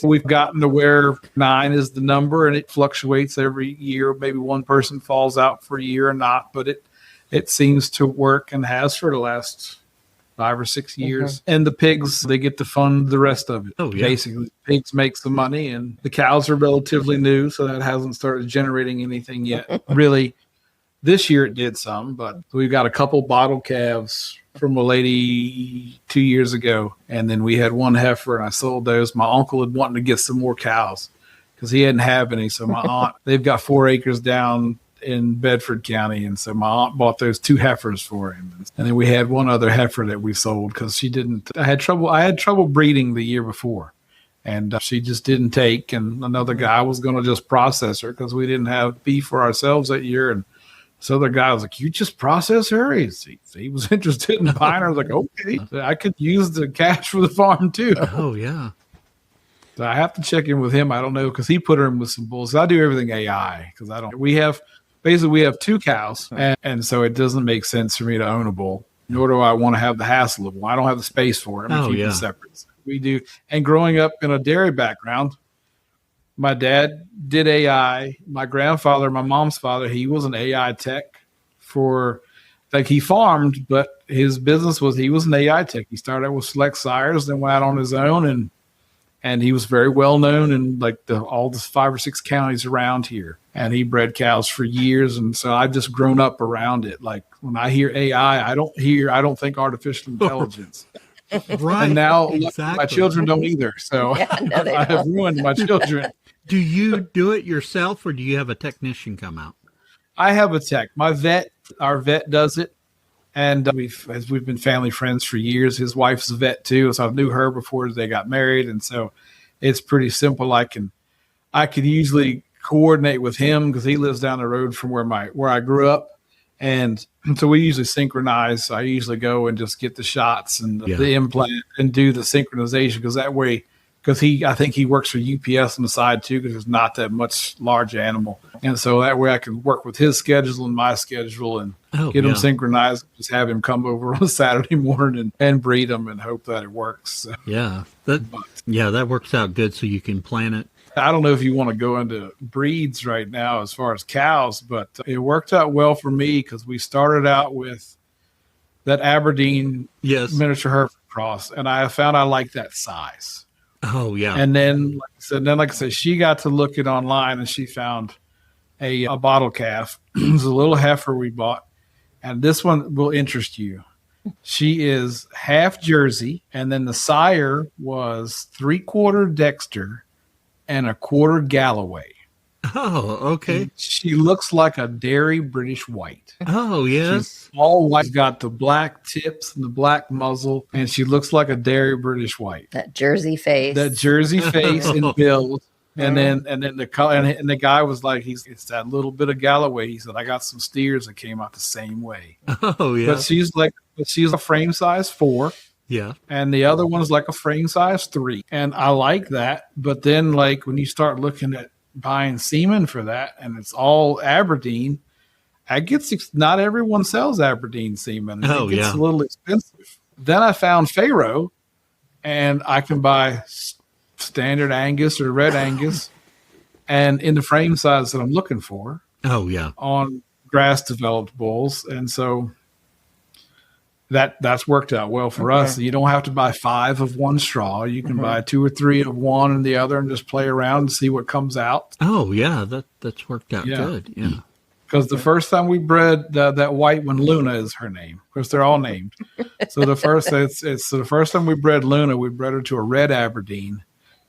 we've gotten to where 9 is the number, and it fluctuates every year. Maybe one person falls out for a year or not, but it seems to work, and has for the last 5 or 6 years. And the pigs, they get to fund the rest of it. Oh, yeah. Basically, pigs make some money, and the cows are relatively new, so that hasn't started generating anything yet. Really, this year it did some, but we've got a couple bottle calves from a lady 2 years ago, and then we had 1 heifer, and I sold those. My uncle had wanted to get some more cows because he didn't have any. So my aunt, they've got 4 acres down in Bedford County, and so my aunt bought those 2 heifers for him, and then we had 1 other heifer that we sold because she didn't. I had trouble breeding the year before, and she just didn't take. And another guy was going to just process her because we didn't have beef for ourselves that year, and so the guy was like, "You just process her?" He was interested in buying her. I was like, "Okay, so I could use the cash for the farm too." Oh, yeah. So I have to check in with him. I don't know, because he put her in with some bulls. I do everything AI because I don't. We have 2 cows, and so it doesn't make sense for me to own a bull, nor do I want to have the hassle of one. I don't have the space for it. I'm keeping separate. We do. And growing up in a dairy background, my dad did AI. My grandfather, my mom's father, he was an AI tech he farmed, but his business was, he was an AI tech. He started out with Select Sires, then went out on his own, and he was very well known in all the 5 or 6 counties around here. And he bred cows for years. And so I've just grown up around it. Like when I hear AI, I don't think artificial intelligence. Right. And now exactly. my children don't either. So no, I have ruined my children. Do you do it yourself, or do you have a technician come out? I have a tech. Our vet does it. And we've been family friends for years. His wife's a vet too, so I knew her before they got married, and so it's pretty simple. I can usually coordinate with him because he lives down the road from where I grew up, and so we usually synchronize. So I usually go and just get the shots and the implant and do the synchronization, because that way. Because I think he works for UPS on the side too, because there's not that much large animal. And so that way I can work with his schedule and my schedule and get them synchronized. Just have him come over on a Saturday morning and breed them and hope that it works. So, that works out good, so you can plan it. I don't know if you want to go into breeds right now as far as cows, but it worked out well for me because we started out with that Aberdeen miniature Hereford cross, and I found I like that size. Oh, yeah. And then, like I said, she got to look it online, and she found a bottle calf. It was a little heifer we bought, and this one will interest you. She is half Jersey, and then the sire was 3/4 Dexter and 1/4 Galloway. Oh, okay. And she looks like a dairy British white. Oh, yes. She's all white. She's got the black tips and the black muzzle, and she looks like a dairy British white. That Jersey face. And build. And then the color, and the guy was like, it's that little bit of Galloway. He said, I got some steers that came out the same way. Oh, yeah. But she's a frame size 4. Yeah. And the other one's like a frame size 3. And I like that. But then when you start looking at buying semen for that, and it's all Aberdeen, not everyone sells Aberdeen semen. Oh, it gets yeah. a little expensive. Then I found Pharaoh, and I can buy standard Angus or red Angus, and in the frame size that I'm looking for. Oh, yeah. On grass developed bulls, and so that's worked out well for us. You don't have to buy 5 of one straw. You can buy 2 or 3 of one and the other and just play around and see what comes out. Oh, yeah, that's worked out good. Yeah. Because the first time we bred that white one, Luna is her name. Of course, they're all named. So the first time we bred Luna, we bred her to a red Aberdeen,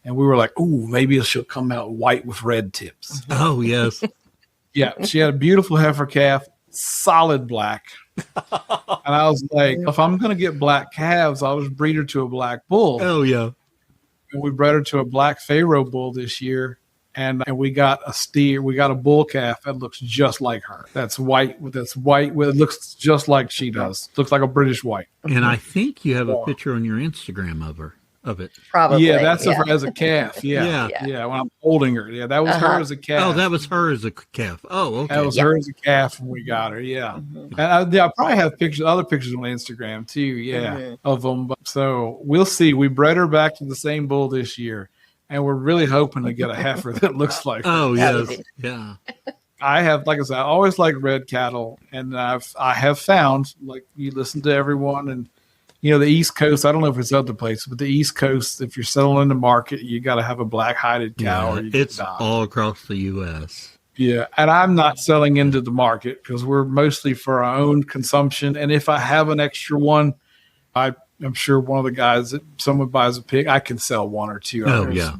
and we were like, "Ooh, maybe she'll come out white with red tips." Oh, yes. Yeah, she had a beautiful heifer calf, solid black. And I was like, if I'm going to get black calves, I'll just breed her to a black bull. Oh, yeah. And we bred her to a black Pharaoh bull this year. And we got a steer. We got a bull calf that looks just like her. That's white. It looks just like she does. Looks like a British white. And I think you have a picture on your Instagram of it. Probably. Yeah, that's of her as a calf. Yeah. When I'm holding her. Yeah, that was her as a calf. Oh, that was her as a calf. Oh, okay. That was her as a calf when we got her. Yeah. And I probably have other pictures on Instagram too. Yeah, of them. So we'll see. We bred her back to the same bull this year. And we're really hoping to get a heifer that looks like her. Oh, yes. Yeah. I have, like I said, I always like red cattle. And I have found, like you listen to everyone and, the East Coast, I don't know if it's other places, but the East Coast, if you're selling the market, you got to have a black-hided cow. Yeah, it's all across the U.S. Yeah. And I'm not selling into the market because we're mostly for our own consumption. And if I have an extra one, I'm sure one of the guys that someone buys a pig, I can sell 1 or 2 others. Oh, yeah.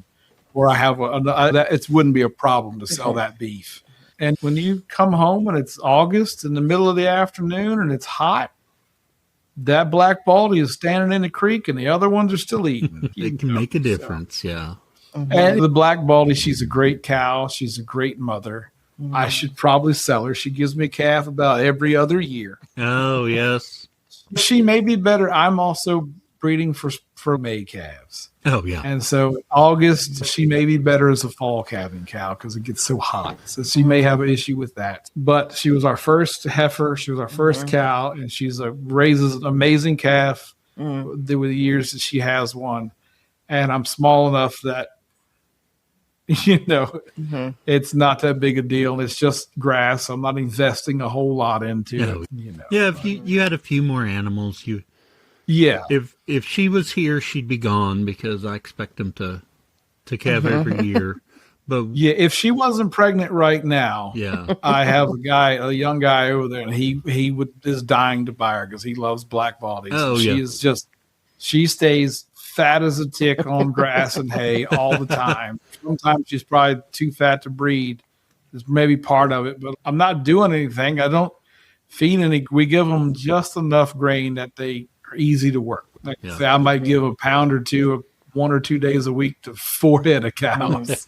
Or I have it wouldn't be a problem to sell that beef. And when you come home and it's August in the middle of the afternoon and it's hot, that black baldy is standing in the creek and the other ones are still eating. It can make a difference. Yeah. And the black baldy, she's a great cow. She's a great mother. I should probably sell her. She gives me a calf about every other year. Oh, yes. She may be better. I'm also breeding for May calves. Oh, yeah. And so August, she may be better as a fall calving cow because it gets so hot. So she may have an issue with that. But she was our first heifer. She was our first cow. And raises an amazing calf with the years that she has one. And I'm small enough that, it's not that big a deal. And it's just grass. I'm not investing a whole lot into it. Yeah, if you had a few more animals, yeah. If she was here, she'd be gone because I expect them to calve every year. But yeah, if she wasn't pregnant right now, I have a young guy over there, and he is dying to buy her because he loves black baldies. Oh, she stays fat as a tick on grass and hay all the time. Sometimes she's probably too fat to breed. It's maybe part of it, but I'm not doing anything. I don't feed any. We give them just enough grain that they are easy to work with. Like say I might give a pound or two 1 or 2 days a week to 4 head of cows.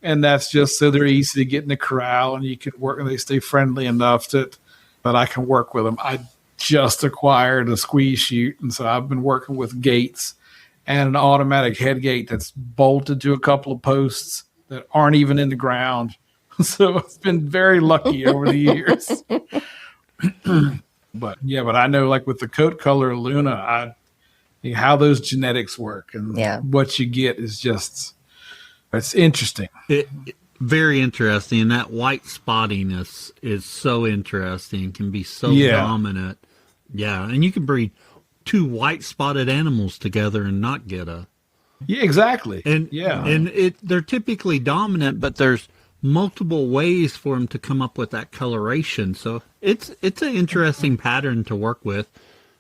And that's just so they're easy to get in the corral and you can work and they stay friendly enough that I can work with them. I just acquired a squeeze chute, and so I've been working with gates and an automatic head gate that's bolted to a couple of posts that aren't even in the ground. So it's been very lucky over the years. But I know, like with the coat color of Luna, how those genetics work and what you get is it's interesting. Very interesting. And that white spotting is so interesting, can be so dominant. Yeah. And you can breed 2 white spotted animals together and not get a. Yeah, exactly. And they're typically dominant, but there's multiple ways for them to come up with that coloration. So it's an interesting pattern to work with.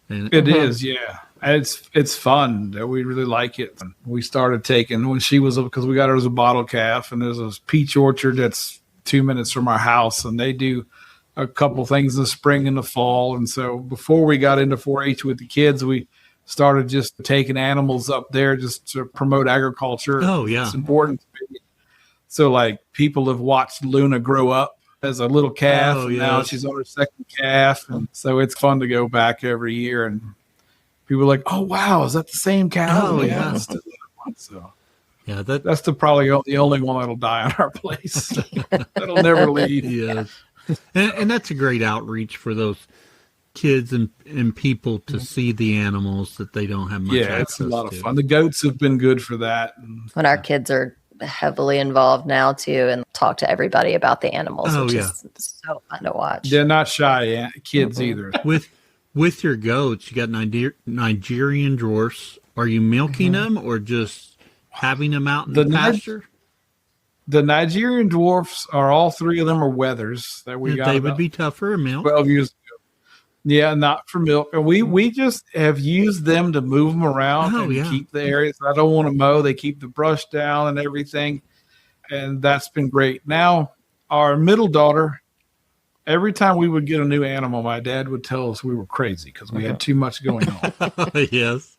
And it is, yeah. And it's fun. We really like it. We started taking when she was because we got her as a bottle calf, and there's a peach orchard that's 2 minutes from our house, and they do a couple things in the spring and the fall. And so before we got into 4-H with the kids, we started just taking animals up there just to promote agriculture. Oh, yeah. It's important to me. So like people have watched Luna grow up as a little calf. Oh, and now she's on her second calf. And so it's fun to go back every year. And people are like, oh, wow, is that the same cow? Oh, yeah. That's the one. So yeah, that's probably the only one that'll die on our place. That'll never leave. Yes. And that's a great outreach for those kids and people to see the animals that they don't have much access to. Yeah, it's a lot of fun. The goats have been good for that. When our kids are heavily involved now too and talk to everybody about the animals, which is so fun to watch. They're not shy kids either. With your goats, you got Nigerian dwarfs. Are you milking them or just having them out in the pasture? The Nigerian dwarfs are all three of them are wethers that we got. They would be tougher in milk. 12 years ago. Yeah, not for milk. And we just have used them to move them around and keep the areas. I don't want to mow. They keep the brush down and everything. And that's been great. Now, our middle daughter, every time we would get a new animal, my dad would tell us we were crazy because we had too much going on. Yes.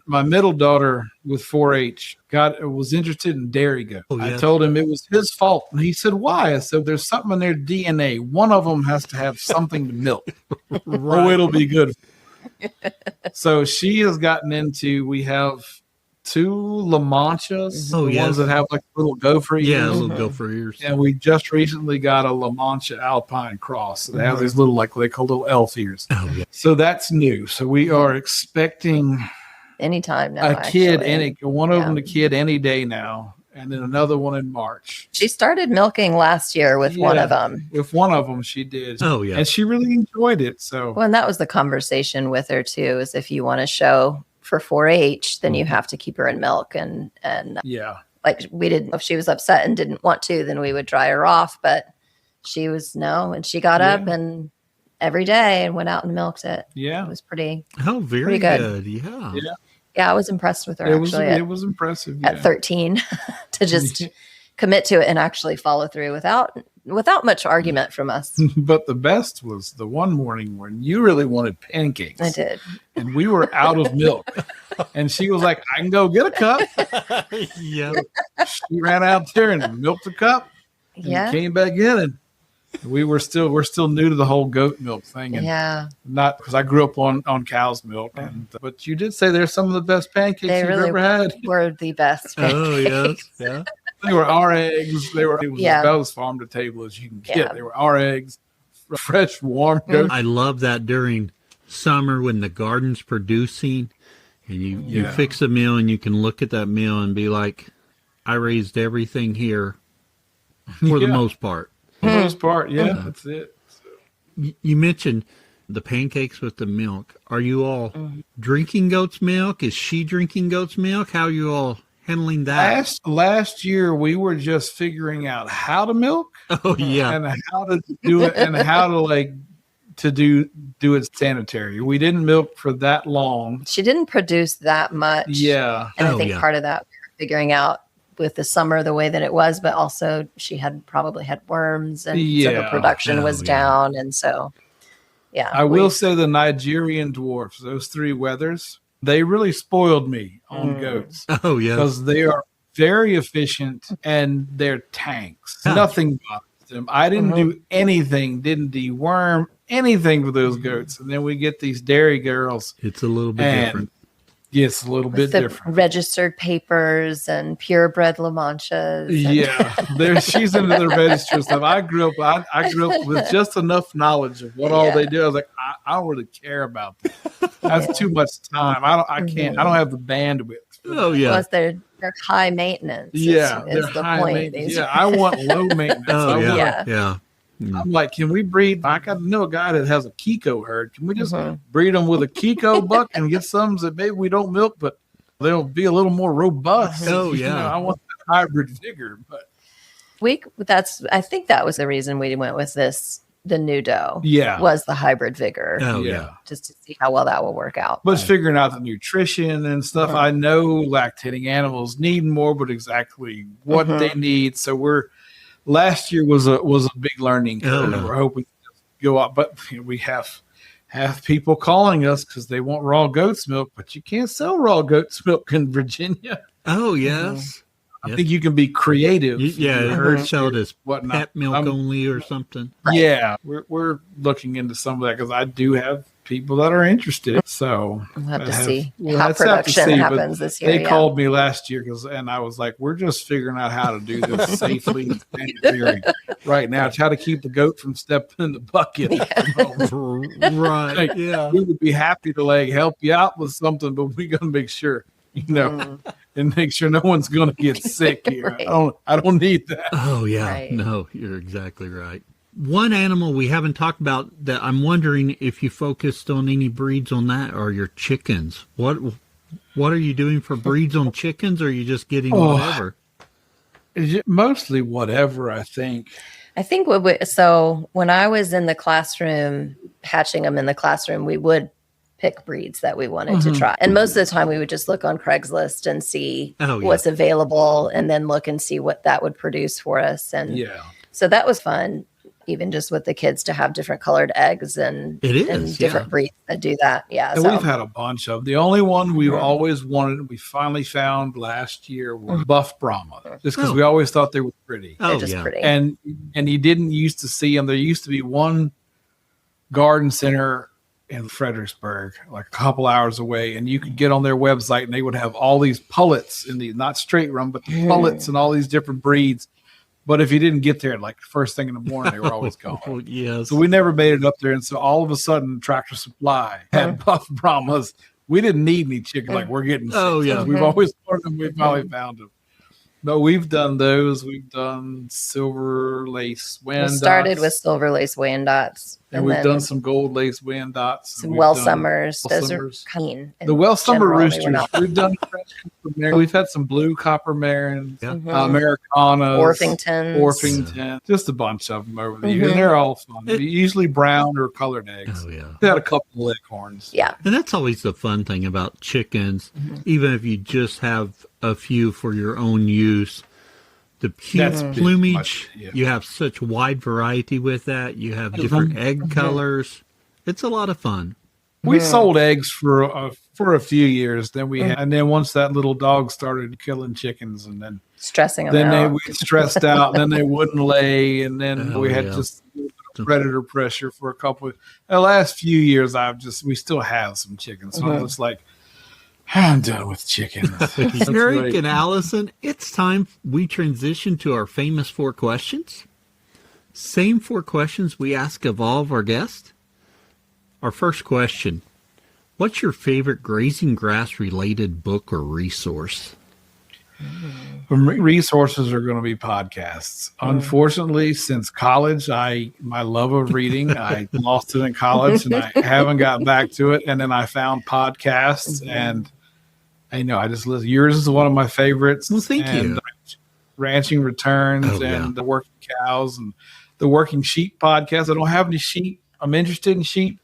My middle daughter with 4-H was interested in dairy goats. I told him it was his fault. And he said, why? I said, there's something in their DNA. One of them has to have something to milk or it'll be good. So she has gotten into, we have 2 La Manchas, ones that have like little gopher ears. Yeah, little gopher ears. And we just recently got a La Mancha Alpine cross. They have these little, like they call little elf ears. Oh, yeah. So that's new. So we are expecting anytime now. One of them a kid any day now, and then another one in March. She started milking last year with one of them. With one of them, she did. Oh yeah, and she really enjoyed it. So, well, and that was the conversation with her too. Is if you want to show for 4-H, then you have to keep her in milk, and like we didn't. If she was upset and didn't want to, then we would dry her off. But she was and she got up and every day and went out and milked it. Yeah, it was pretty. Oh, very good. Yeah. Yeah, I was impressed with her. It was impressive at 13 to just commit to it and actually follow through without much argument from us. But the best was the one morning when you really wanted pancakes. I did, and we were out of milk, and she was like, "I can go get a cup." Yeah, she ran out there and milked a cup. And came back in and. We're still new to the whole goat milk thing, and not because I grew up on cow's milk, but you did say they're some of the best pancakes you've ever had. Were the best pancakes. Oh yes, yeah. They were our eggs. It was about as farm to table as you can get. Yeah. They were our eggs, fresh, warm goat. I love that during summer when the garden's producing, and you fix a meal and you can look at that meal and be like, I raised everything here for the most part. For the most part, that's it. So. You mentioned the pancakes with the milk. Are you all drinking goat's milk? Is she drinking goat's milk? How are you all handling that? Last year, we were just figuring out how to milk. Oh, yeah. And how to do it and how to do it sanitary. We didn't milk for that long. She didn't produce that much. Yeah. And I think part of that we were figuring out with the summer the way that it was, but also she had probably had worms and so the production was down. And so, I will say the Nigerian dwarfs, those 3 wethers, they really spoiled me on goats. Oh, yeah. Because they are very efficient and they're tanks. Nothing bothers them. I didn't do anything, didn't deworm anything with those goats. And then we get these dairy girls. It's a little bit different. Yes, a little bit different. Registered papers and purebred La Manchas. She's into the registered stuff. I grew up with just enough knowledge of what all they do. I was like, I don't really care about that. That's too much time. I can't. I don't have the bandwidth. Oh yeah. Plus, they're high maintenance. Yeah, is the high point. maintenance. Yeah, I want low maintenance. Oh yeah. I'm like, can we breed? I got to know a guy that has a Kiko herd. Can we just breed them with a Kiko buck and get some that maybe we don't milk, but they'll be a little more robust? Oh yeah, I want that hybrid vigor. But I think that was the reason we went with this. The new dough, was the hybrid vigor. Oh yeah, just to see how well that will work out. But figuring out the nutrition and stuff. I know lactating animals need more, but exactly what they need. So last year was a big learning curve. We're hoping to go up, but we have people calling us because they want raw goat's milk, but you can't sell raw goat's milk in Virginia. Oh yes. I think you can be creative. Herd sell it as pet milk only or something. Yeah, we're looking into some of that because I do have people that are interested. So We'll have to see we'll how have to production see, but happens this year. They called me last year and I was like, we're just figuring out how to do this safely right now. Try to keep the goat from stepping in the bucket. Right. Like, Yeah. we would be happy to help you out with something, but we got to make sure, and make sure no one's going to get sick here. Right. I don't need that. Oh yeah. Right. No, you're exactly right. One animal we haven't talked about that I'm wondering if you focused on any breeds on that are your chickens. What are you doing for breeds on chickens, or are you just getting whatever? Mostly whatever, I think. I think when I was in the classroom, hatching them in the classroom, we would pick breeds that we wanted to try. And most of the time we would just look on Craigslist and see what's available, and then look and see what that would produce for us. And so that was fun, even just with the kids, to have different colored eggs and different breeds that do that. Yeah. And we've had a bunch of. The only one we've always wanted, we finally found last year, was buff Brahma, just because we always thought they were pretty. They're just pretty. And you didn't used to see them. There used to be one garden center in Fredericksburg, like a couple hours away, and you could get on their website and they would have all these pullets in the, not straight run, but the pullets and all these different breeds. But if you didn't get there like first thing in the morning, they were always gone. Yes. So we never made it up there. And so all of a sudden, Tractor Supply had buff Brahmas. We didn't need any chicken like we're getting. We've always wanted them. We finally found them. But we've done those. We've done silver lace Wyandottes. We started with silver lace Wyandottes. And we've done some gold lace Wyandottes. Some Summers. Those are keen. The Summer roosters. We've done fresh copper Marin. We've had some blue copper Marins, Americanas, Orpington, just a bunch of them over the years. And they're all fun. Usually brown or colored eggs. Oh, yeah. We had a couple of leghorns. Yeah. And that's always the fun thing about chickens, even if you just have a few for your own use. The huge plumage, you have such wide variety with that. You have different egg colors. It's a lot of fun. We sold eggs for a few years. Then and then once that little dog started killing chickens, and then stressing them out. We stressed out, and then they wouldn't lay, and then we had just predator pressure for a couple. The last few years, we still have some chickens, so I'm just like, I'm done with chickens. Erich and Allison, it's time we transition to our famous 4 questions. Same 4 questions we ask of all of our guests. Our first question: what's your favorite grazing grass related book or resource? Resources are going to be podcasts. Unfortunately, since college, my love of reading, I lost it in college, and I haven't got back to it. And then I found podcasts, and I know I just listen. Yours is one of my favorites. Well, thank you. Ranching Returns and the Working Cows and the Working Sheep podcast. I don't have any sheep. I'm interested in sheep.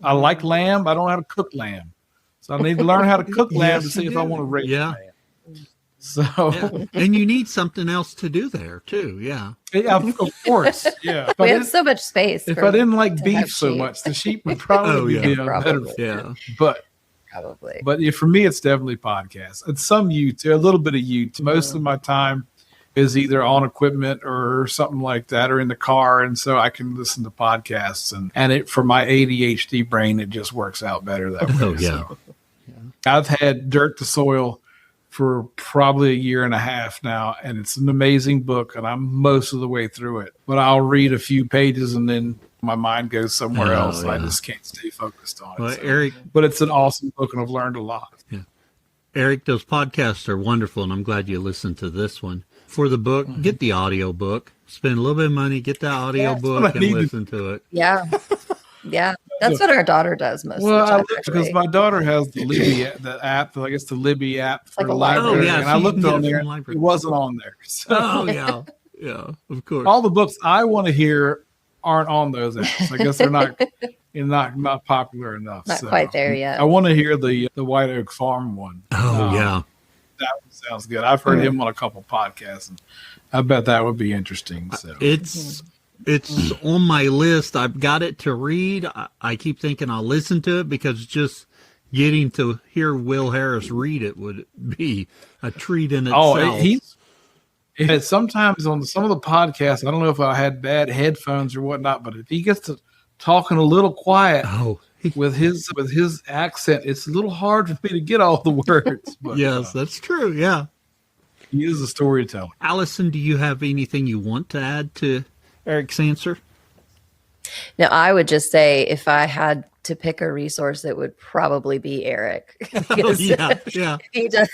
I like lamb. I don't know how to cook lamb, so I need to learn how to cook lamb to see if I want to raise lamb. So, and you need something else to do there too. Yeah, of course. Yeah, we have so much space. If I didn't like beef so much, the sheep would probably be better. Yeah, but for me, it's definitely podcasts. It's some YouTube, a little bit of YouTube. Most of my time is either on equipment or something like that, or in the car, and so I can listen to podcasts. And it, for my ADHD brain, it just works out better that way. Oh yeah. So, I've had Dirt to Soil for probably a year and a half now, and it's an amazing book, and I'm most of the way through it. But I'll read a few pages and then my mind goes somewhere else. I just can't stay focused on it. Erich, but it's an awesome book, and I've learned a lot. Yeah, Erich, those podcasts are wonderful, and I'm glad you listened to this one. For the book, get the audio book. Spend a little bit of money, get the audio book, and listen to it. Yeah. Yeah, that's what our daughter does most of the time. Because my daughter has the Libby app, I guess the Libby app for the library. And I looked on there, it wasn't on there. So, yeah, of course. All the books I want to hear aren't on those apps. I guess they're not popular enough. Not quite there yet. I want to hear the White Oak Farm one. Oh, yeah. That one sounds good. I've heard him on a couple podcasts, and I bet that would be interesting. So It's on my list. I've got it to read. I keep thinking I'll listen to it because just getting to hear Will Harris read it would be a treat in itself. Sometimes on some of the podcasts, I don't know if I had bad headphones or whatnot, but if he gets to talking a little quiet, with his accent, it's a little hard for me to get all the words. But, Yes, that's true. Yeah. he is a storyteller. Allison, do you have anything you want to add to Erich's answer? Now, I would just say if I had to pick a resource, it would probably be Erich. Because Yeah. he does,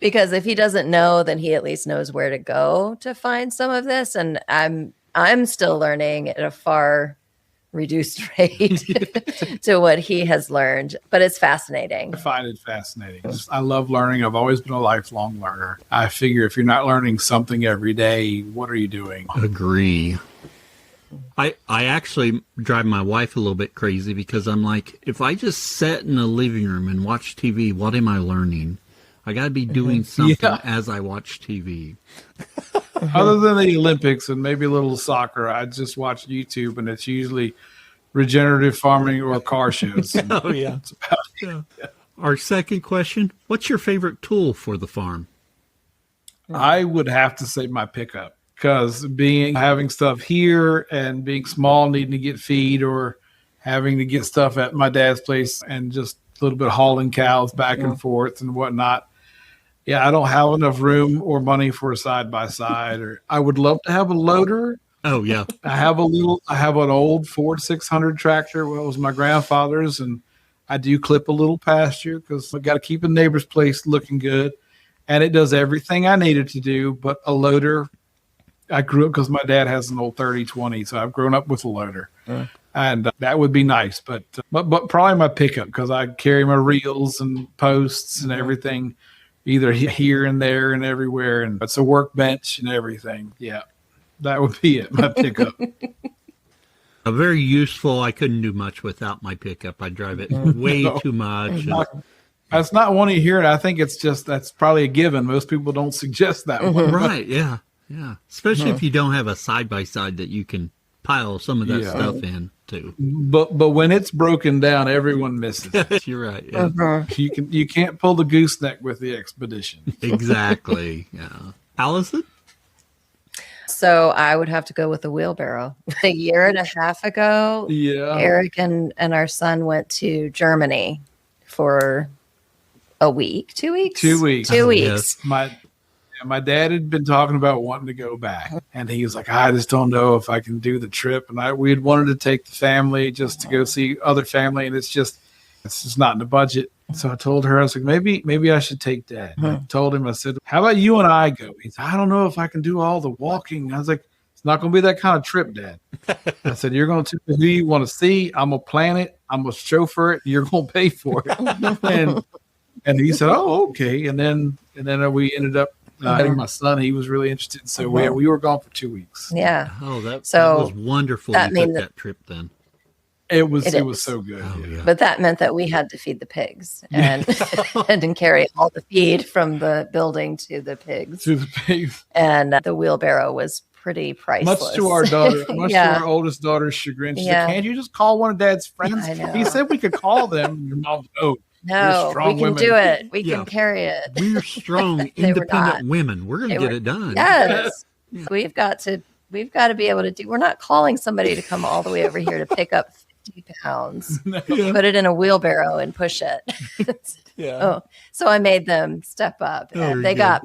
because if he doesn't know, then he at least knows where to go to find some of this. And I'm still learning at a far reduced rate to what he has learned, but it's fascinating. I find it fascinating. I love learning. I've always been a lifelong learner. I figure if you're not learning something every day, what are you doing? Agree. I actually drive my wife a little bit crazy because I'm like, if I just sit in the living room and watch TV, what am I learning? I got to be doing something as I watch TV. Other than the Olympics and maybe a little soccer, I just watch YouTube, and it's usually regenerative farming or car shows. Oh, yeah. Our second question, what's your favorite tool for the farm? I would have to say my pickup, because having stuff here and being small, needing to get feed, or having to get stuff at my dad's place and just a little bit hauling cows back and forth and whatnot. Yeah, I don't have enough room or money for a side by side. Or I would love to have a loader. Oh, yeah. I have an old Ford 600 tractor. Well, it was my grandfather's, and I do clip a little pasture because I got to keep a neighbor's place looking good. And it does everything I needed to do, but a loader. I grew up because my dad has an old 30-20, so I've grown up with a loader. And that would be nice, but probably my pickup, because I carry my reels and posts and everything, either here and there and everywhere, and it's a workbench and everything. Yeah, that would be it. My pickup. A very useful. I couldn't do much without my pickup. I drive it way too much. That's not one you hear. I think that's probably a given. Most people don't suggest that one. Right? Yeah, yeah. Especially if you don't have a side by side that you can pile some of that stuff in too. But when it's broken down, everyone misses. You're right. Yeah. You can't pull the gooseneck with the Expedition. Exactly. Yeah. Allison? So I would have to go with the wheelbarrow. A year and a half ago, Erich and our son went to Germany for a week, 2 weeks? 2 weeks. 2 weeks. Yes. My dad had been talking about wanting to go back, and he was like, I just don't know if I can do the trip. And we had wanted to take the family just to go see other family, and it's just not in the budget. So I told her, I was like, maybe I should take Dad. I told him, I said, how about you and I go? He said, I don't know if I can do all the walking. I was like, it's not going to be that kind of trip, Dad. I said, you're going to tell me who you want to see. I'm going to plan it. I'm going to chauffeur it. You're going to pay for it. And he said, oh, okay. And then we ended up having my son. He was really interested. So we were gone for 2 weeks. Yeah. Oh, that was wonderful. That you took that trip then. It was so good. Oh, yeah. But that meant that we had to feed the pigs and and carry all the feed from the building to the pigs. And the wheelbarrow was pretty priceless. Much to our oldest daughter's chagrin. She said, can't you just call one of Dad's friends? He said we could call them. Your mom, no, we can do it. We can carry it. We're strong, independent women. We're going to get it done. Yes. Yeah. We've got to be able to do. We're not calling somebody to come all the way over here to pick up 50 pounds, put it in a wheelbarrow and push it. So I made them step up. And they got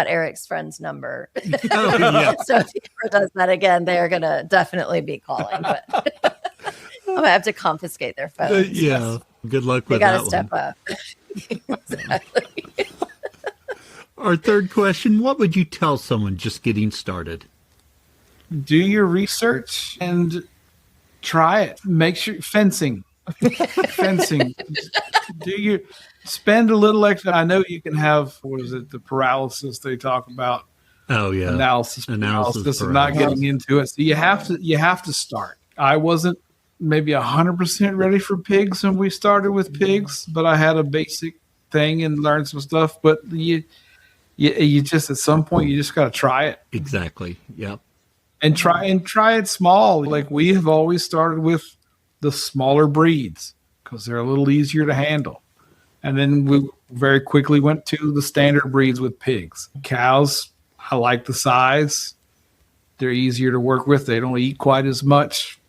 Erich's friend's number. So if he ever does that again, they're going to definitely be calling. But I'm going to have to confiscate their phones. Good luck with that one. They got to step up. Exactly. Our third question, what would you tell someone just getting started? Do your research and try it. Make sure fencing. Spend a little extra. I know you can have, the paralysis they talk about. Oh yeah. Analysis paralysis. I'm not getting into it. So you have to start. I wasn't maybe 100% ready for pigs when we started with pigs, but I had a basic thing and learned some stuff. But you just, at some point, you just got to try it. Exactly. Yep. And try it small. Like we have always started with the smaller breeds because they're a little easier to handle. And then we very quickly went to the standard breeds with pigs. Cows, I like the size. They're easier to work with. They don't eat quite as much.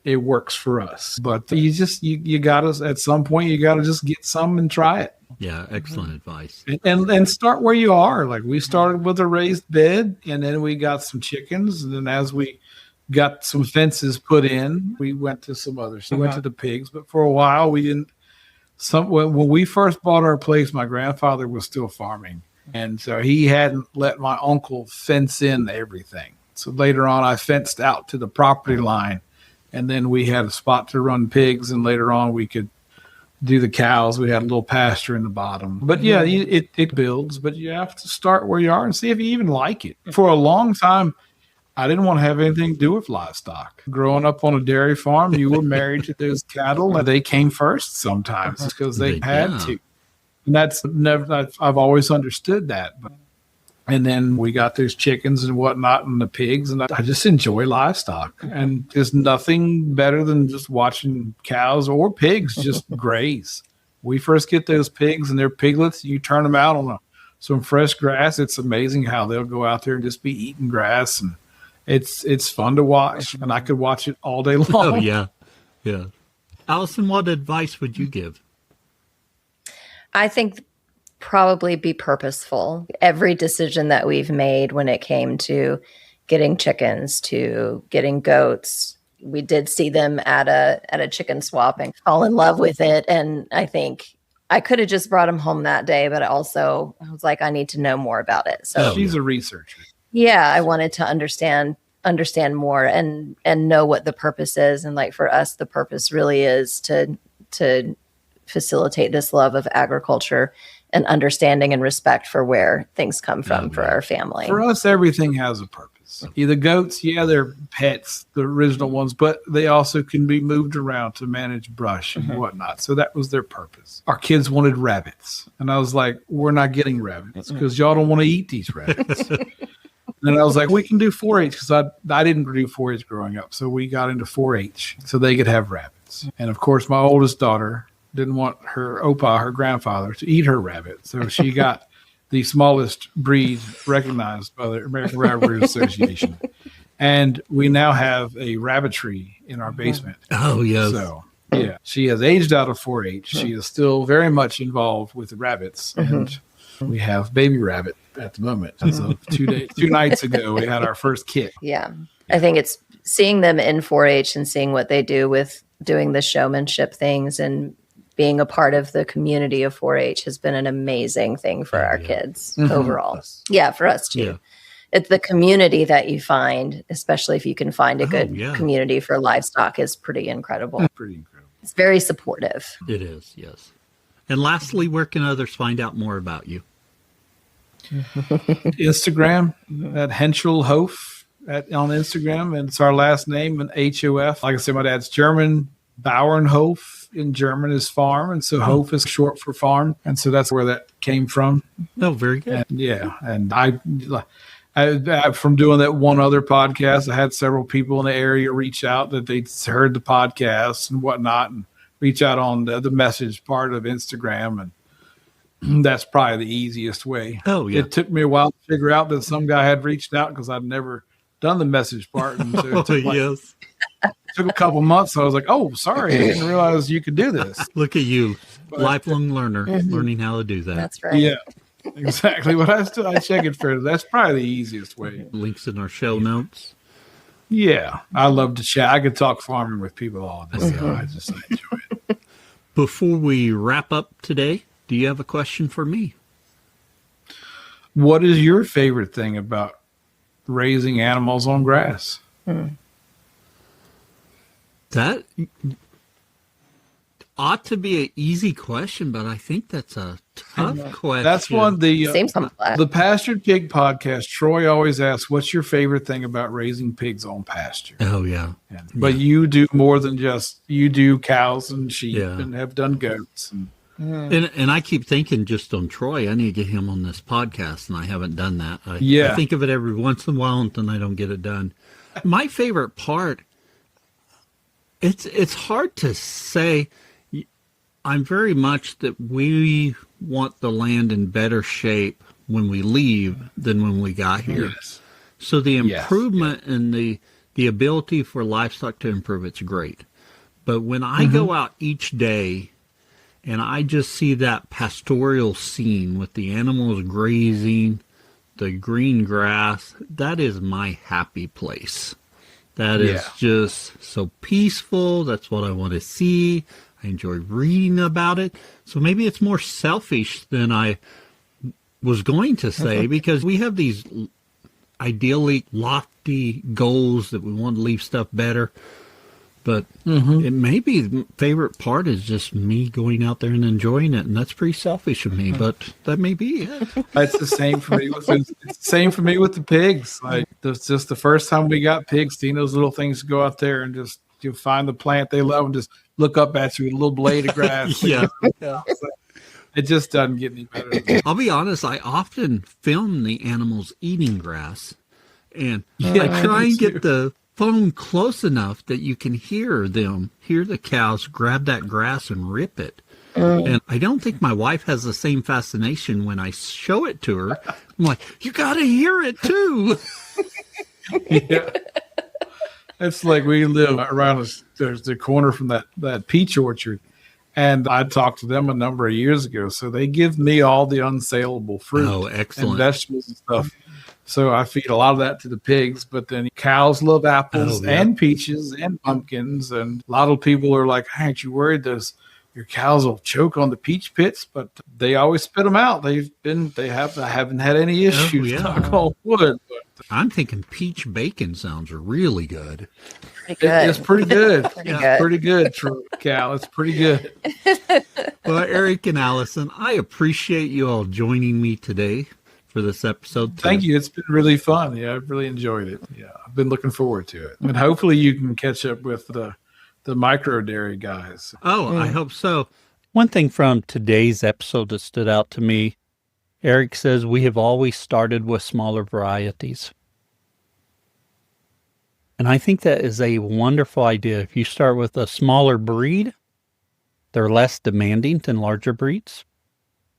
it works for us. But you got to, at some point, you got to just get some and try it. Yeah, excellent advice. And start where you are. Like we started with a raised bed, and then we got some chickens, and then as we got some fences put in, we went to some others. We went to the pigs, but for a while we didn't. When we first bought our place, my grandfather was still farming, and so he hadn't let my uncle fence in everything. So later on, I fenced out to the property line, and then we had a spot to run pigs, and later on we could do the cows. We had a little pasture in the bottom. But yeah, it builds, but you have to start where you are and see if you even like it. For a long time, I didn't want to have anything to do with livestock. Growing up on a dairy farm, you were married to those cattle, and they came first sometimes because they had to. And that's never, I've always understood that. And then we got those chickens and whatnot and the pigs, and I just enjoy livestock. And there's nothing better than just watching cows or pigs just graze. We first get those pigs and they're piglets. You turn them out on some fresh grass. It's amazing how they'll go out there and just be eating grass, and it's fun to watch. And I could watch it all day long. Oh yeah, yeah. Allison, what advice would you give? I think probably be purposeful. Every decision that we've made when it came to getting chickens, to getting goats, we did see them at a chicken swap and fall in love with it. And I think I could have just brought them home that day, but also I was like, I need to know more about it. So she's a researcher. Yeah, I wanted to understand more and know what the purpose is. And like for us, the purpose really is to facilitate this love of agriculture and understanding and respect for where things come from for our family. For us, everything has a purpose. The goats, yeah, they're pets, the original ones, but they also can be moved around to manage brush and whatnot. So that was their purpose. Our kids wanted rabbits. And I was like, we're not getting rabbits because y'all don't want to eat these rabbits. And I was like, we can do 4-H because I didn't do 4-H growing up. So we got into 4-H so they could have rabbits. And of course, my oldest daughter didn't want her grandfather, to eat her rabbit. So she got the smallest breed recognized by the American Rabbit Breeders Association. And we now have a rabbitry in our basement. Oh, yes. So, yeah, she has aged out of 4-H. She is still very much involved with the rabbits. And we have baby rabbit at the moment. So 2 nights ago, we had our first kit. Yeah. I think it's seeing them in 4-H and seeing what they do with doing the showmanship things and being a part of the community of 4-H has been an amazing thing for our kids overall. Yeah, for us too. Yeah. It's the community that you find, especially if you can find a good community for livestock, is pretty incredible. Pretty incredible. It's very supportive. It is, yes. And lastly, where can others find out more about you? Instagram at Henschel Hof on Instagram, and it's our last name and HOF. Like I said, my dad's German. Bauernhof in German is farm, and so Hof is short for farm, and so that's where that came from. Oh, very good. And I from doing that one other podcast, I had several people in the area reach out that they'd heard the podcast and whatnot, and reach out on the message part of Instagram, and that's probably the easiest way. Oh, yeah. It took me a while to figure out that some guy had reached out because I'd never done the message part, and so it took a couple months. So I was like, oh, sorry, I didn't realize you could do this. Look at you, lifelong learner, learning how to do that. That's right. Yeah, exactly. But I check it for that's probably the easiest way. Links in our show notes. Yeah, I love to chat. I could talk farming with people all day. So I enjoy it. Before we wrap up today, do you have a question for me? What is your favorite thing about raising animals on grass? That ought to be an easy question, but I think that's a tough question. That's one the Pastured Pig podcast. Troy always asks, "What's your favorite thing about raising pigs on pasture?" Oh yeah, but you do more than just you do cows and sheep and have done goats. And I keep thinking just on Troy, I need to get him on this podcast, and I haven't done that. I think of it every once in a while, and then I don't get it done. My favorite part, it's hard to say. I'm very much that we want the land in better shape when we leave than when we got here. Yes. So the improvement and the the ability for livestock to improve, it's great. But when I go out each day and I just see that pastoral scene with the animals grazing, the green grass, that is my happy place. That is just so peaceful. That's what I want to see. I enjoy reading about it. So maybe it's more selfish than I was going to say, because we have these ideally lofty goals that we want to leave stuff better. But it may be the favorite part is just me going out there and enjoying it, and that's pretty selfish of me. But that may be it. That's the same for me. It's the same for me with the pigs. Like, it's just the first time we got pigs, seeing those little things go out there and just find the plant they love and just look up at you with a little blade of grass. It just doesn't get any better. I'll be honest. I often film the animals eating grass, and I try and get the phone close enough that you can hear the cows grab that grass and rip it. And I don't think my wife has the same fascination when I show it to her. I'm like, you got to hear it too. It's like we live around there's the corner from that peach orchard. And I talked to them a number of years ago. So they give me all the unsaleable fruit and vegetables and stuff. So I feed a lot of that to the pigs, but then cows love apples and peaches and pumpkins. And a lot of people are like, hey, aren't you worried your cows will choke on the peach pits? But they always spit them out. I haven't had any issues. Knock on wood. But I'm thinking peach bacon sounds really good. It's pretty good. Pretty good, Cal. It's pretty good. Well, Erich and Allison, I appreciate you all joining me today for this episode. Thank you. It's been really fun. Yeah, I've really enjoyed it. Yeah, I've been looking forward to it. And hopefully you can catch up with the micro dairy guys. Oh, I hope so. One thing from today's episode that stood out to me, Erich says we have always started with smaller varieties. And I think that is a wonderful idea. If you start with a smaller breed, they're less demanding than larger breeds.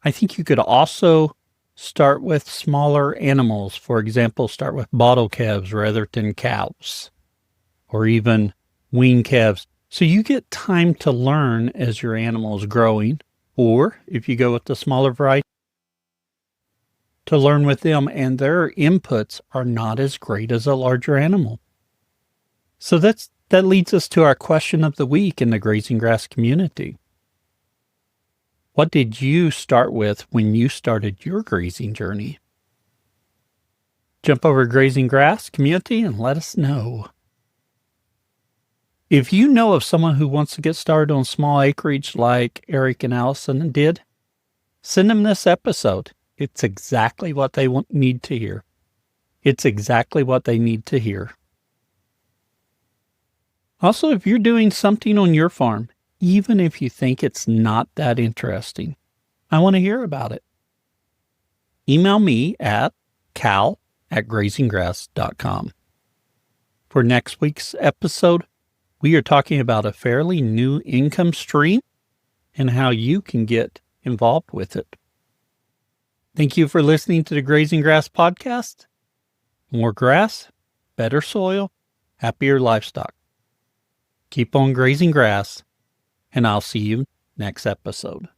I think you could also start with smaller animals. For example, start with bottle calves rather than cows, or even wean calves. So you get time to learn as your animal is growing. Or if you go with the smaller variety, to learn with them, and their inputs are not as great as a larger animal. So that leads us to our question of the week in the grazing grass community. What did you start with when you started your grazing journey? Jump over to Grazing Grass community and let us know. If you know of someone who wants to get started on small acreage like Erich and Allison did, send them this episode. It's exactly what they need to hear. It's exactly what they need to hear. Also, if you're doing something on your farm, even if you think it's not that interesting, I want to hear about it. Email me at cal@grazinggrass.com. For next week's episode, we are talking about a fairly new income stream and how you can get involved with it. Thank you for listening to the Grazing Grass Podcast. More grass, better soil, happier livestock. Keep on grazing grass, and I'll see you next episode.